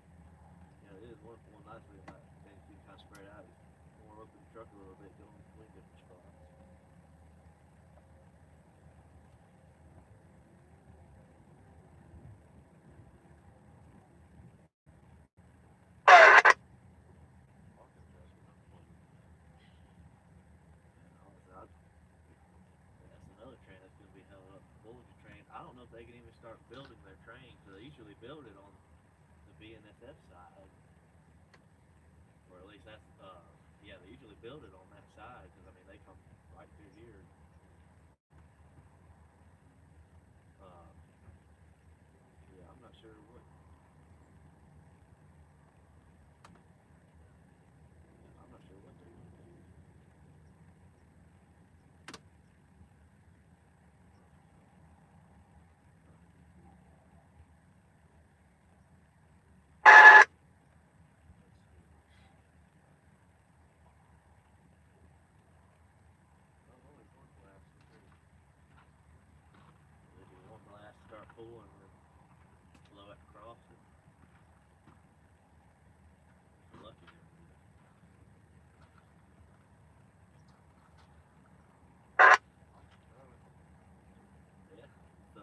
Yeah, it is one nice thing about things being kind of spread out. You warm up in the truck a little bit, going between different spots. That's another train that's going to be held up. Bulletin train. I don't know if they can even start building their train because they usually build it on the BNSF side, or at least that's yeah, they usually build it on that side because I mean they come right through here. Uh, yeah, I'm not sure what. I'm not sure what they're going to do. They do one blast, start pulling, and then blow it across it. If you're lucky, they'll do that. Yeah, so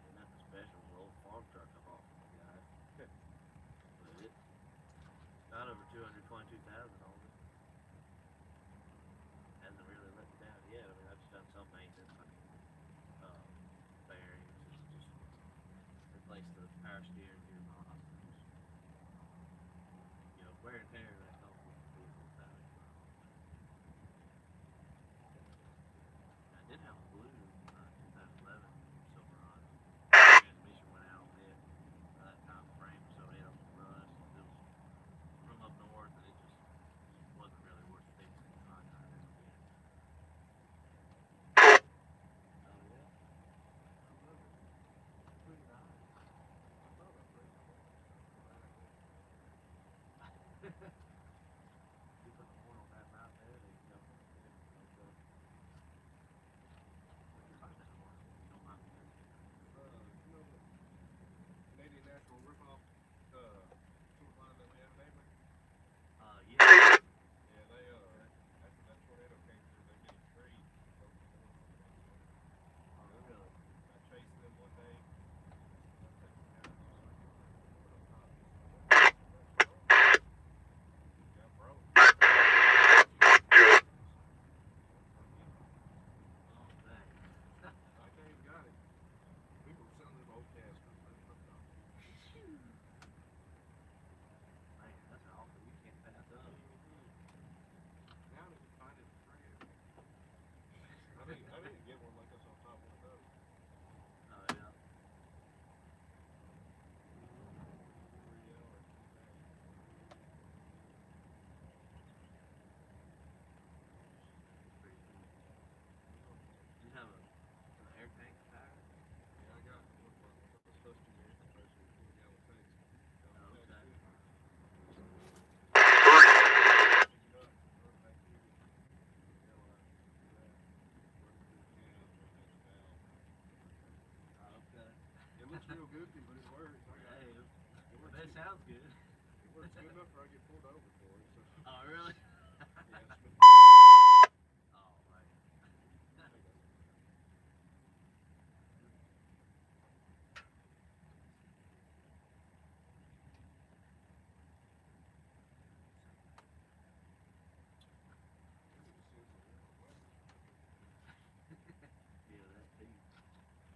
and that's a special old farm truck I bought from the guy. But it's got over 222,000 on it. Hasn't really let me down yet. I mean, I've just done some maintenance, like bearings, just replaced the power steering gear box. You know, wear and tear that comes with the vehicle without it. I did have a blue 2011 Silverado. Transmission went out with it. That time frame, so it had some rust. It was from up north, and it just wasn't really worth fixing. So I got it again. Oh yeah, I love it. It's pretty nice. I thought I played the whole You put the horn on that mount there, they jump on it. Okay. Where'd you find that horn? You don't mind me asking. you know the Canadian National ripoff sewer line that we have in Abilene? Yeah. Yeah, they that's that tornado came through. They get it straight. Broke the horn on the bottom of it. Oh, really? I chased them one day. I was taking down the circuit with the horn up top. Got broke. Oh, dang. I came and got it. People were selling them old casters. Man, that's an offer you can't pass up. Now they can find it in trash. I didn't get one like this on top one of those. Oh, yeah. 3L or 2000. Pretty cool. Do you have an air tank tire? Yeah, I got one of those custom air compressors, 4-gallon tanks. Oh, okay. Oh, okay. It looks real goofy, but it works. Hey, It works. that sounds good. It works good enough for I get pulled over for it. So. Oh, really? Yeah, it's been. Oh, man. Yeah, that too.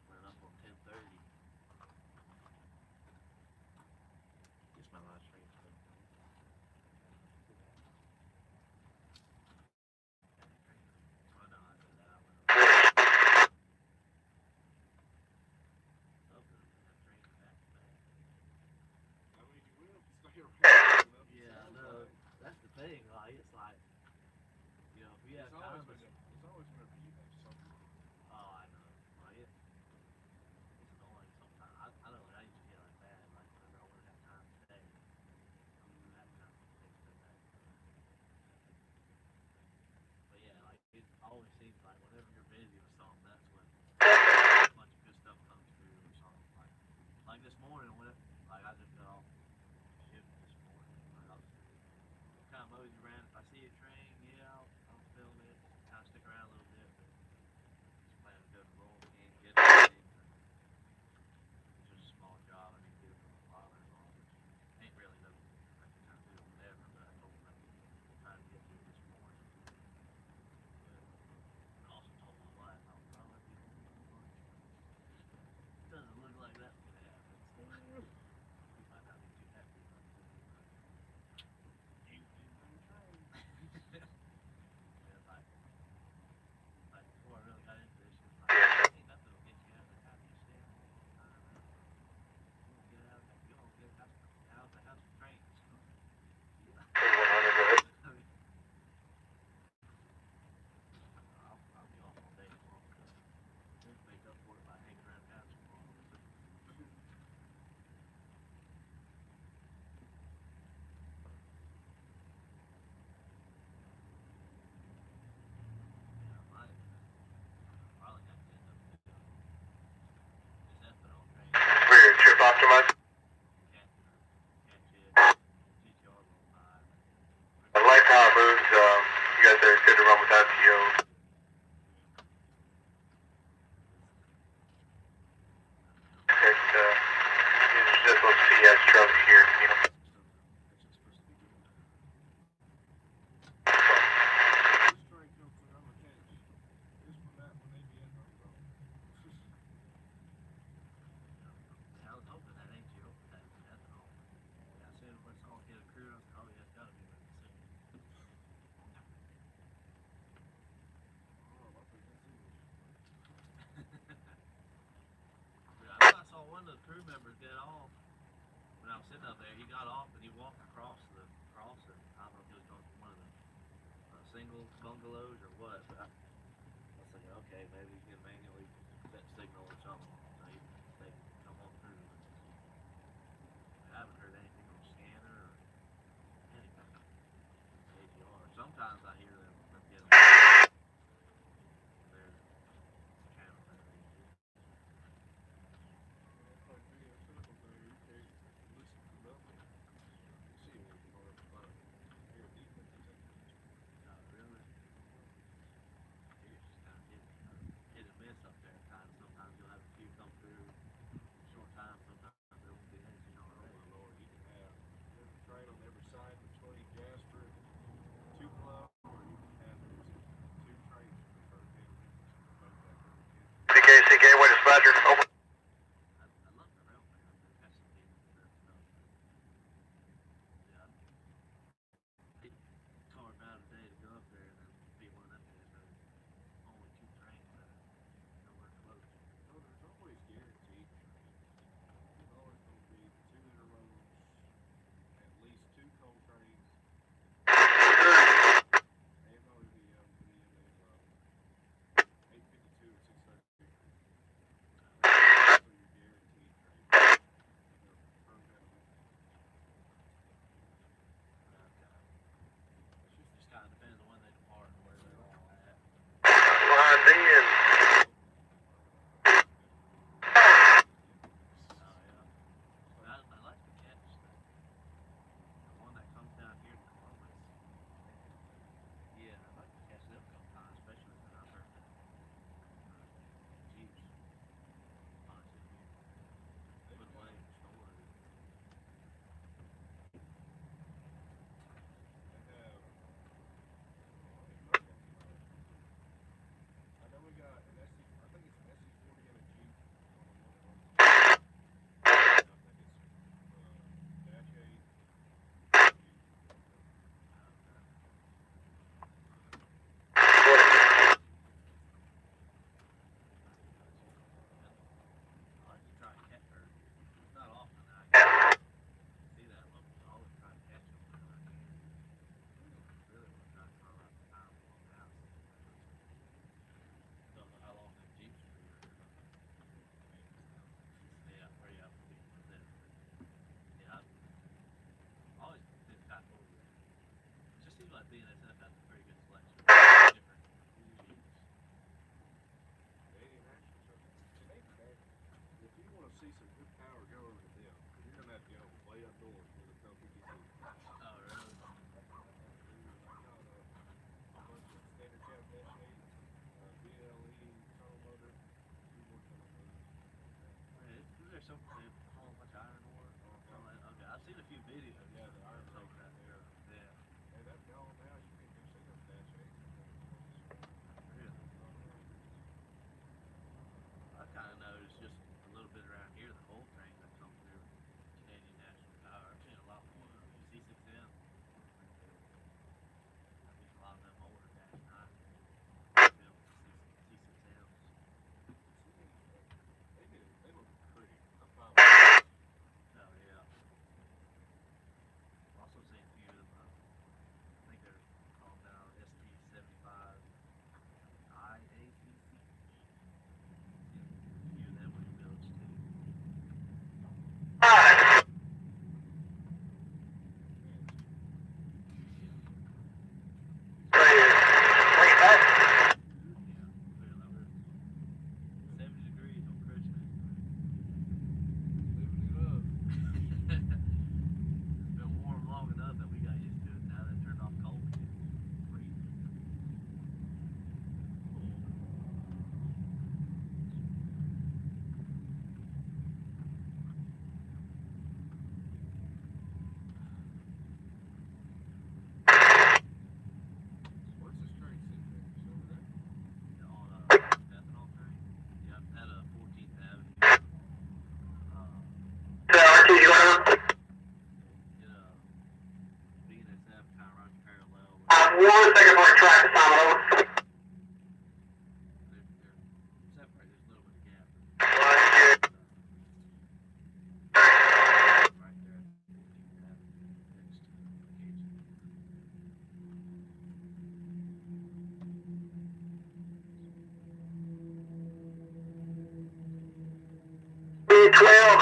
Went up on 1030. like this morning when like I just got off shift this morning. Like I was kind of mosey around. If I see a train, yeah, I'll film it. Kind of stick around a little bit, but just plan to go to roll and get anything. It's just a small job. I need to do it for my father-in-law, which ain't really no. I can kind of do it whatever, but I told him I could try to get to it this morning. But I also told my wife I'll probably be home by lunch. Doesn't look like that would happen. So we might not be too happy about it. You bring train. Yeah, like before I really got into this, she was like, ain't nothing will get you out of the house. You stay home all the time. You won't get out of that. You won't get out of the house with trains. I'll be off all day tomorrow. So just make up for it by hanging around the house tomorrow. Yeah, I might. Probably have to end up doing this ethanol train. We're trip optimized. Catch it. GTR 105. I like how it moves. You guys are good to run without TO. It's just those CS trucks here, you know. I was hoping that ain't you open that ethanol. Yeah, I said let's all get a crew. I said, oh yeah, it's gotta be like the same. Yeah, I thought I saw one of the crew members get off when I was sitting up there. He got off and he walked across the crossing. I don't know if he was going from one of the single bungalows or what, but I was thinking, okay, maybe he can manually set signal or something so they can come on through. I haven't heard anything on scanner or anything. AGR. Sometimes I hear them get their channel and everything. Really? It's just kind of hit and miss up there at times. Sometimes you'll have a few come through in a short time. Sometimes there won't be anything already. Oh my Lord, you can have every train on every side between Jasper and Tupelo, or you can have two trains from Hurricane both that CK, gateway dispatcher, open. I love the rail fan up there. That's some neat stuff. Yeah. Carved out a day to go up there and then be one of them days that only two trains that are nowhere close. Oh, there's always guaranteed trains. There's always going to be 2 interrows, at least 2 coal trains, and OVM, BNSF, 852 and 630. So you're guaranteed trains. They're programmed. Just kind of depends on when they depart and where they're all at. Line D and Oh yeah. I like to catch the one that comes down here to Columbus. Yeah, I like to catch them sometimes, especially when I've heard that Jeeps punch in here. Put away in storage. I know we got an SC, I think it's an SC40 and a Jeep on the one at home. I think it's Dash 8. I like to try to catch her. It's not often that I see that one. I always try to catch them when I can. Really want to try to throw out the time for them out. Don't know how long them Jeeps will be there. Yeah, or yeah, for them. Yeah, I've always been kind of cool with it. It just seems like BNSF has a pretty good selection of different Jeeps. Canadian action. So Canadian action. If you want to see some good power go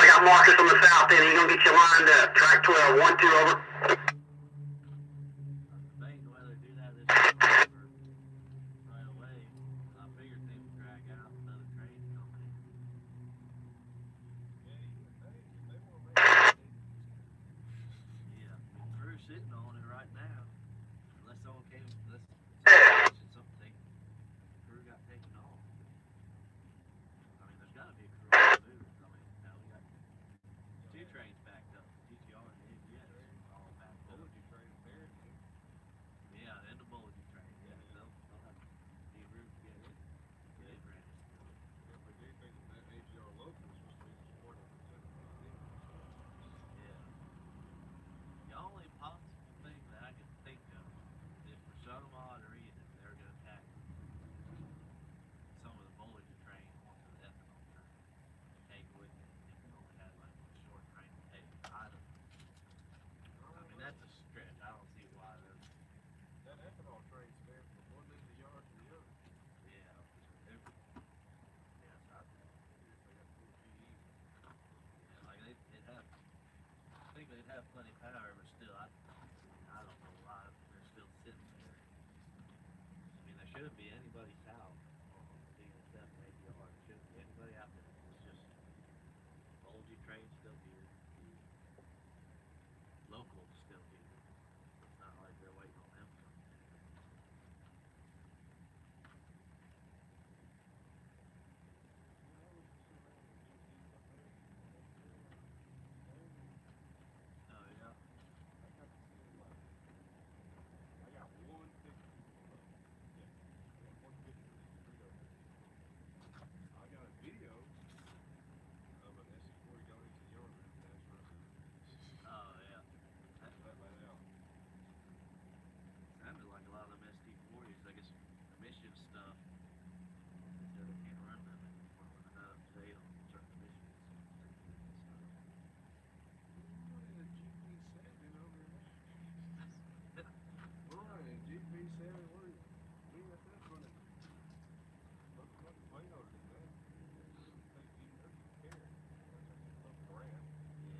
I got Marcus on the south end. He's gonna get you lined up. Track 12, 1-2, over. Debating whether to do that this morning or right away. I figured they would drag out another train coming in. Yeah, you would think if they want to make it, Yeah, the crew's sitting on it right now. Unless someone came, unless something, the crew got taken off. I mean, there's got to be a crew on the move. I mean, now we got two trains backed up. GTR and the AGR all backed up. Bulgy train buried me. Yeah, and the Bulgy train. Yeah, they'll have to be room to get in. They ran it still. Yeah, but they think that AGR local is supposed to be supported for 10 Yeah. The only possible thing that I can think of is for some odd reason they're going to tack some of the Bulgy train onto the ethanol train and take with it if we only had like one short train to take. I mean, that's a stretch. I don't see why they're. That ethanol train spans from one end of the yard to the other. Yeah. Yes, I They got full GE. yeah, like they'd have. I think they'd have plenty of power, but still, I don't know why they're still sitting there. I mean, there shouldn't be anybody south on BNSF and AGR. There shouldn't be anybody out there. It's just Bulgy train still here. The local still here. It's not like they're waiting on them. Oh yeah. I got to see it live. I got one picture. Yeah, I got one picture of these three over. I got a video of an SC40 going into the yard and that's right. Oh yeah. That right out. Sounded like a lot of them SD40s. I guess emission stuff. They said they can't run them anymore when they're not up to date on certain emissions. Boy, a GP7 over there. Boy, a GP7, what is BNSF running? Looks like a plane older than that. Think you care. That's a brand.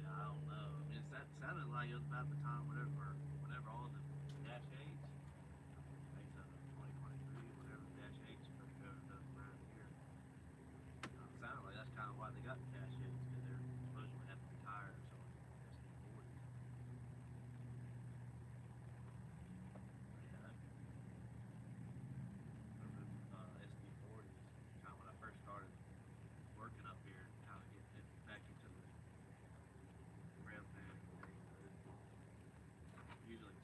Yeah, I don't know. I mean, it sounded like it was about the time whenever all the Dash 8s, makes up 2023, whenever the Dash 8s first showed up around here. It sounded like that's kind of why they got the Dash 8s, because they're supposedly have to be tired or something. SD40s. Yeah, SD40s. Kind of when I first started working up here, kind of getting it back into the railfanning thing. Usually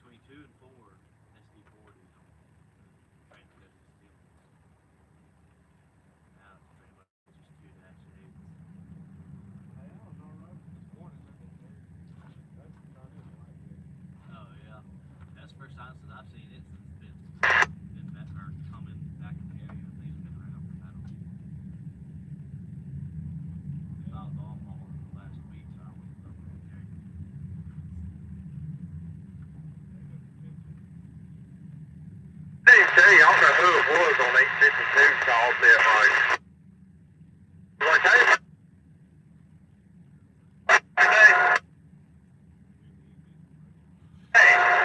between 2 and 4 SD40s on train to the steel. Now it's pretty much just 2 Dash 8s. Hey, I was alright with this morning. That's not it like that. Oh yeah, that's the first time since I've seen it since it's been back or coming back in the area. I think it's been around for about a week. I was off all last week, so I went up and checked. I didn't tell you, I don't know who it was on 852 called it right. You want to tell you? Hey.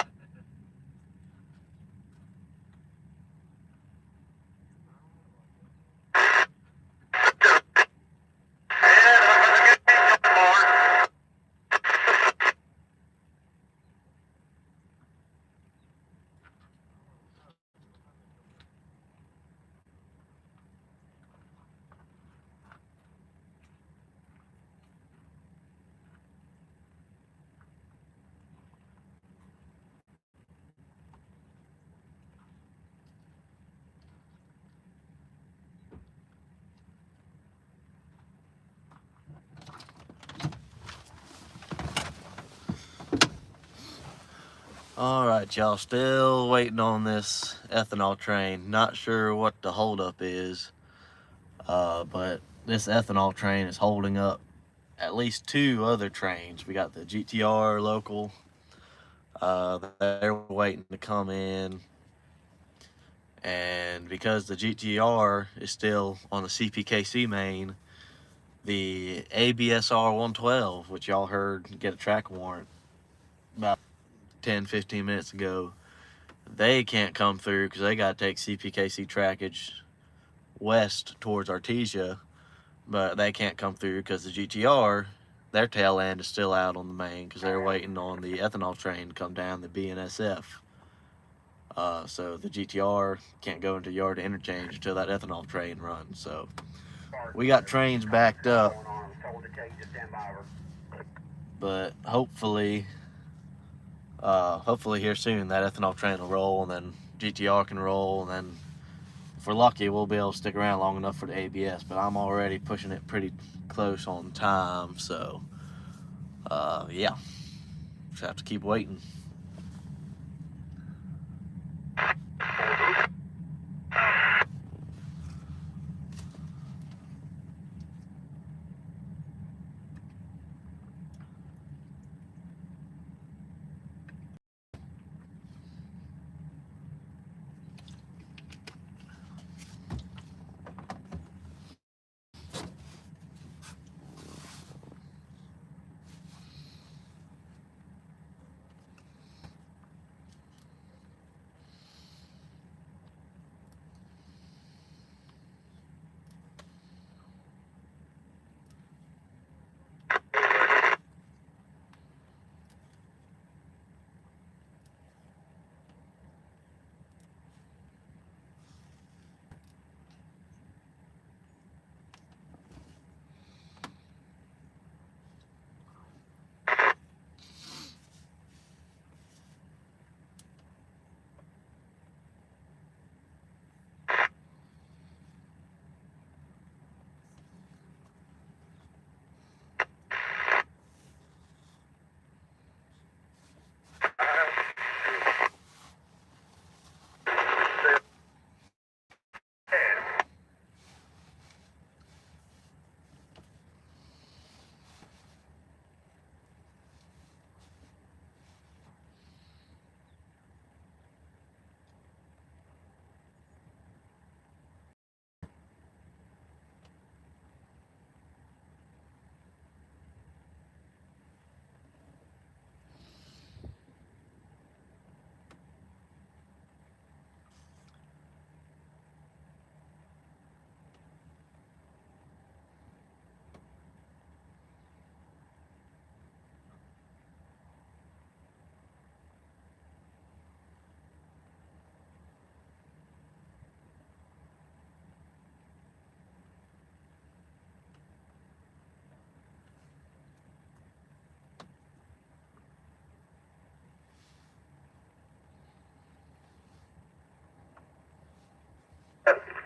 All right, y'all, still waiting on this ethanol train. Not sure what the holdup is, but this ethanol train is holding up at least 2 other trains. We got the GTR local. They're waiting to come in, and because the GTR is still on the CPKC main, the ABSR 112, which y'all heard get a track warrant about 10-15 minutes ago, they can't come through because they got to take CPKC trackage west towards Artesia, but they can't come through because the GTR, their tail end is still out on the main because they're waiting on the ethanol train to come down the BNSF. So the GTR can't go into yard to interchange until that ethanol train runs. So we got trains backed up, but hopefully here soon that ethanol train will roll, and then GTR can roll, and then if we're lucky we'll be able to stick around long enough for the ABS. But I'm already pushing it pretty close on time, so yeah, just have to keep waiting.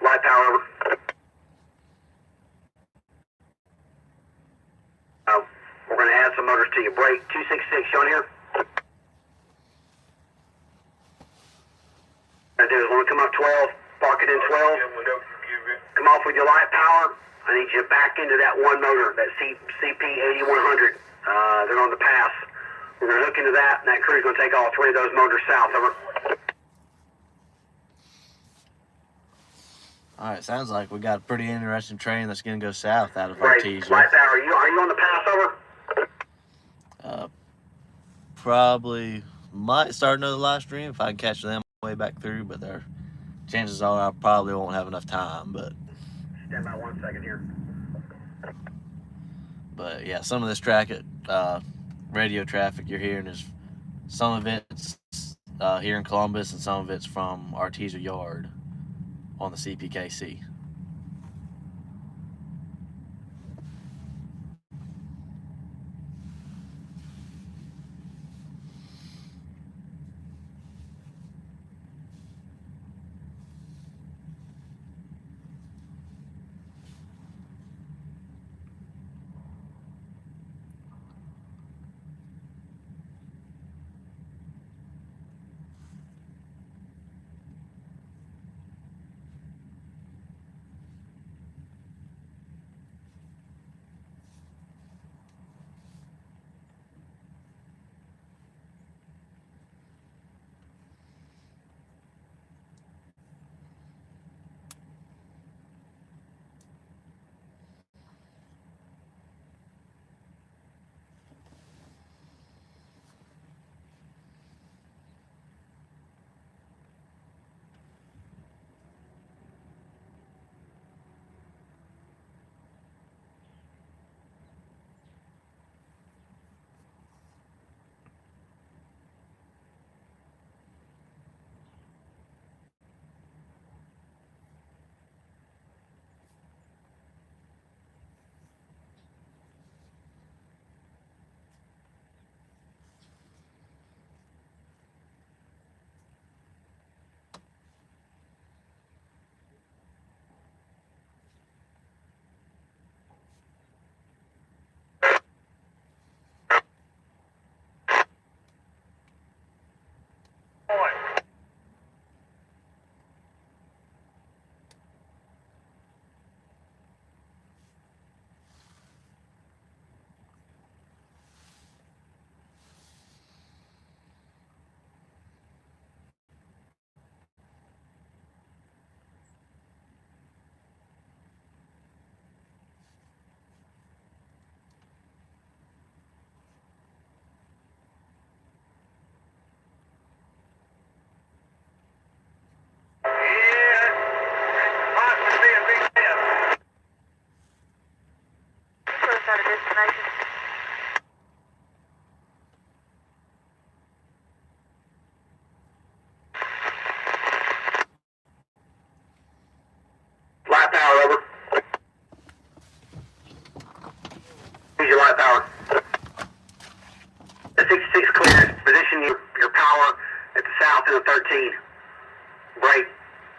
Light power. We're going to add some motors to your brake. 266 shown here. What I do is when we come up 12, park it in 12. Come off with your light power. I need you back into that one motor, that CP 8100. They're on the pass. We're going to hook into that, and that crew's going to take all three of those motors south. Over. All right, sounds like we got a pretty interesting train that's going to go south out of Right. Artesia. Light power. Are you on the pass? Over. Probably might start another live stream if I can catch them way back through, but chances are I probably won't have enough time. Stand by 1 second here. But yeah, some of this radio traffic you're hearing is some of it's here in Columbus, and some of it's from Artesia Yard on the CPKC.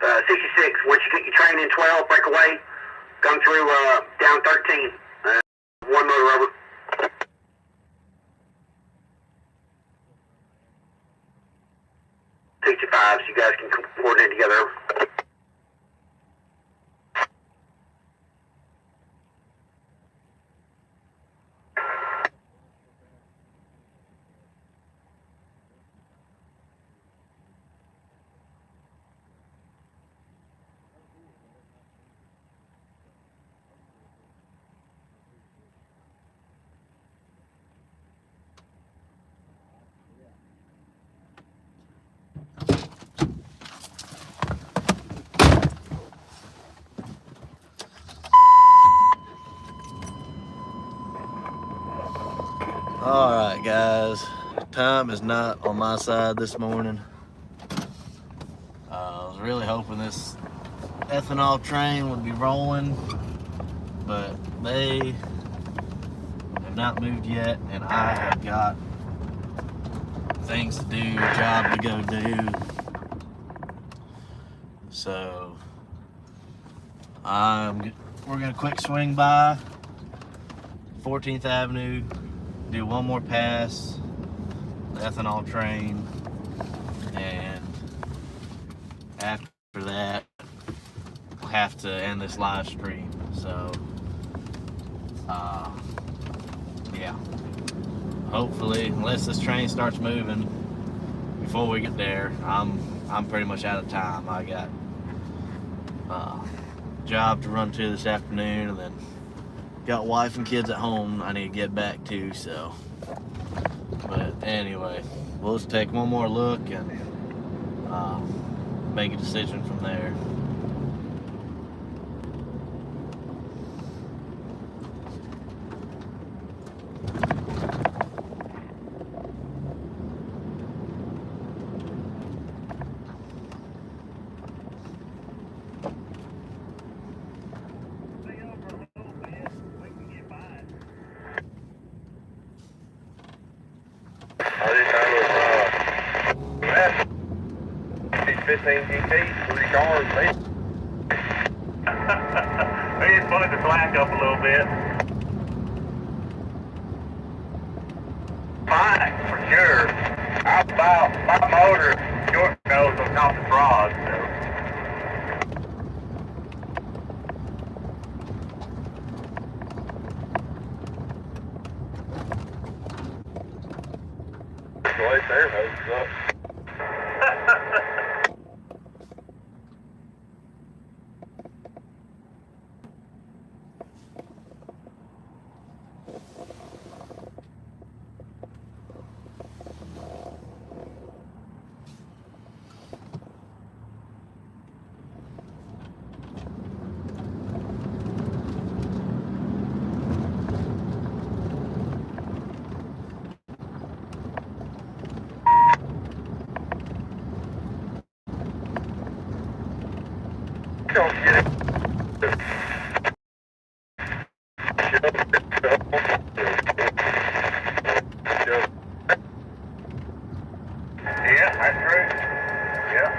66, once you get your train in 12, break away, come through down 13. One motor over. 65, so you guys can coordinate together. All right, guys. Time is not on my side this morning. I was really hoping this ethanol train would be rolling, but they have not moved yet, and I have got things to do, job to go do. So we're gonna quick swing by 14th Avenue, do one more pass, the ethanol train, and after that, we'll have to end this live stream. So, yeah. Hopefully, unless this train starts moving before we get there, I'm pretty much out of time. I got a job to run to this afternoon, and then got wife and kids at home I need to get back to, so. But anyway, we'll just take one more look and make a decision from there. That's 15 GT, 3 cars, man. We just wanted to slack up a little bit. Fine, for sure. My motor short goes on top of the rod, so. Right there, hoses up. Don't get it. Yeah, that's true. Yeah.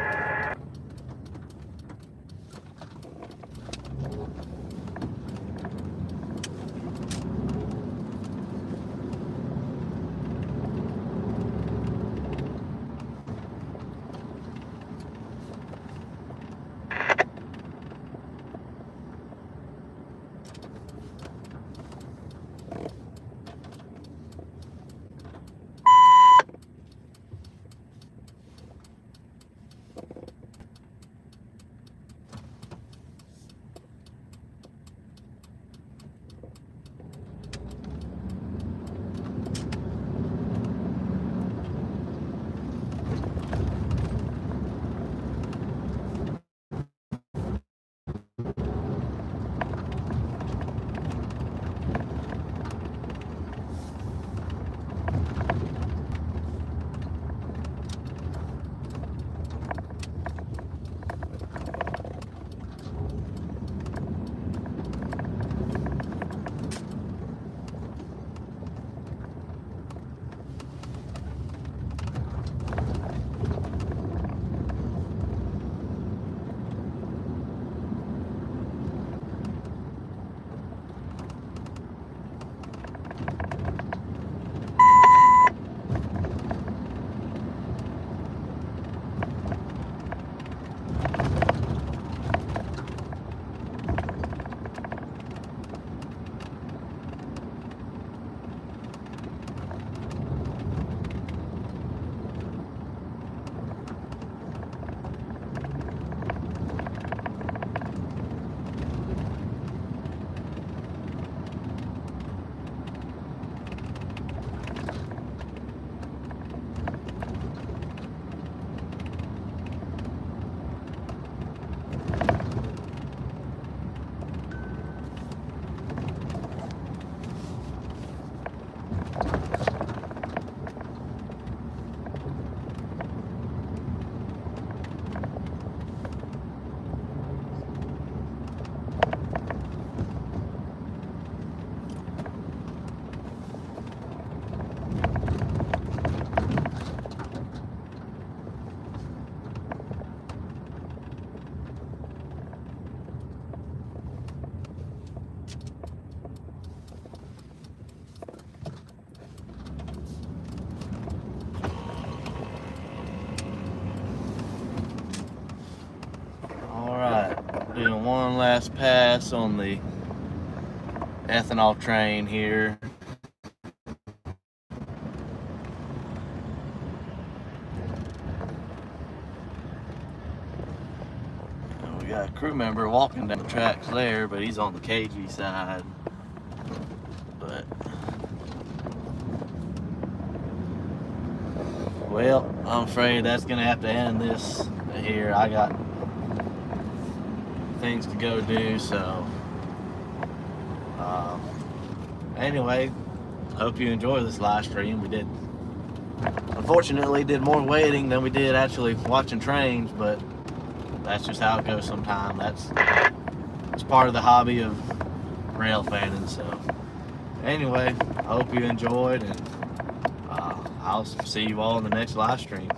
Doing one last pass on the ethanol train here. And we got a crew member walking down the tracks there, but he's on the CAGY side. But well, I'm afraid that's gonna have to end this here. I got things to go do, so anyway, hope you enjoy this live stream. We unfortunately did more waiting than we did actually watching trains, but that's just how it goes sometimes. It's part of the hobby of rail fanning. So anyway, I hope you enjoyed, and I'll see you all in the next live stream.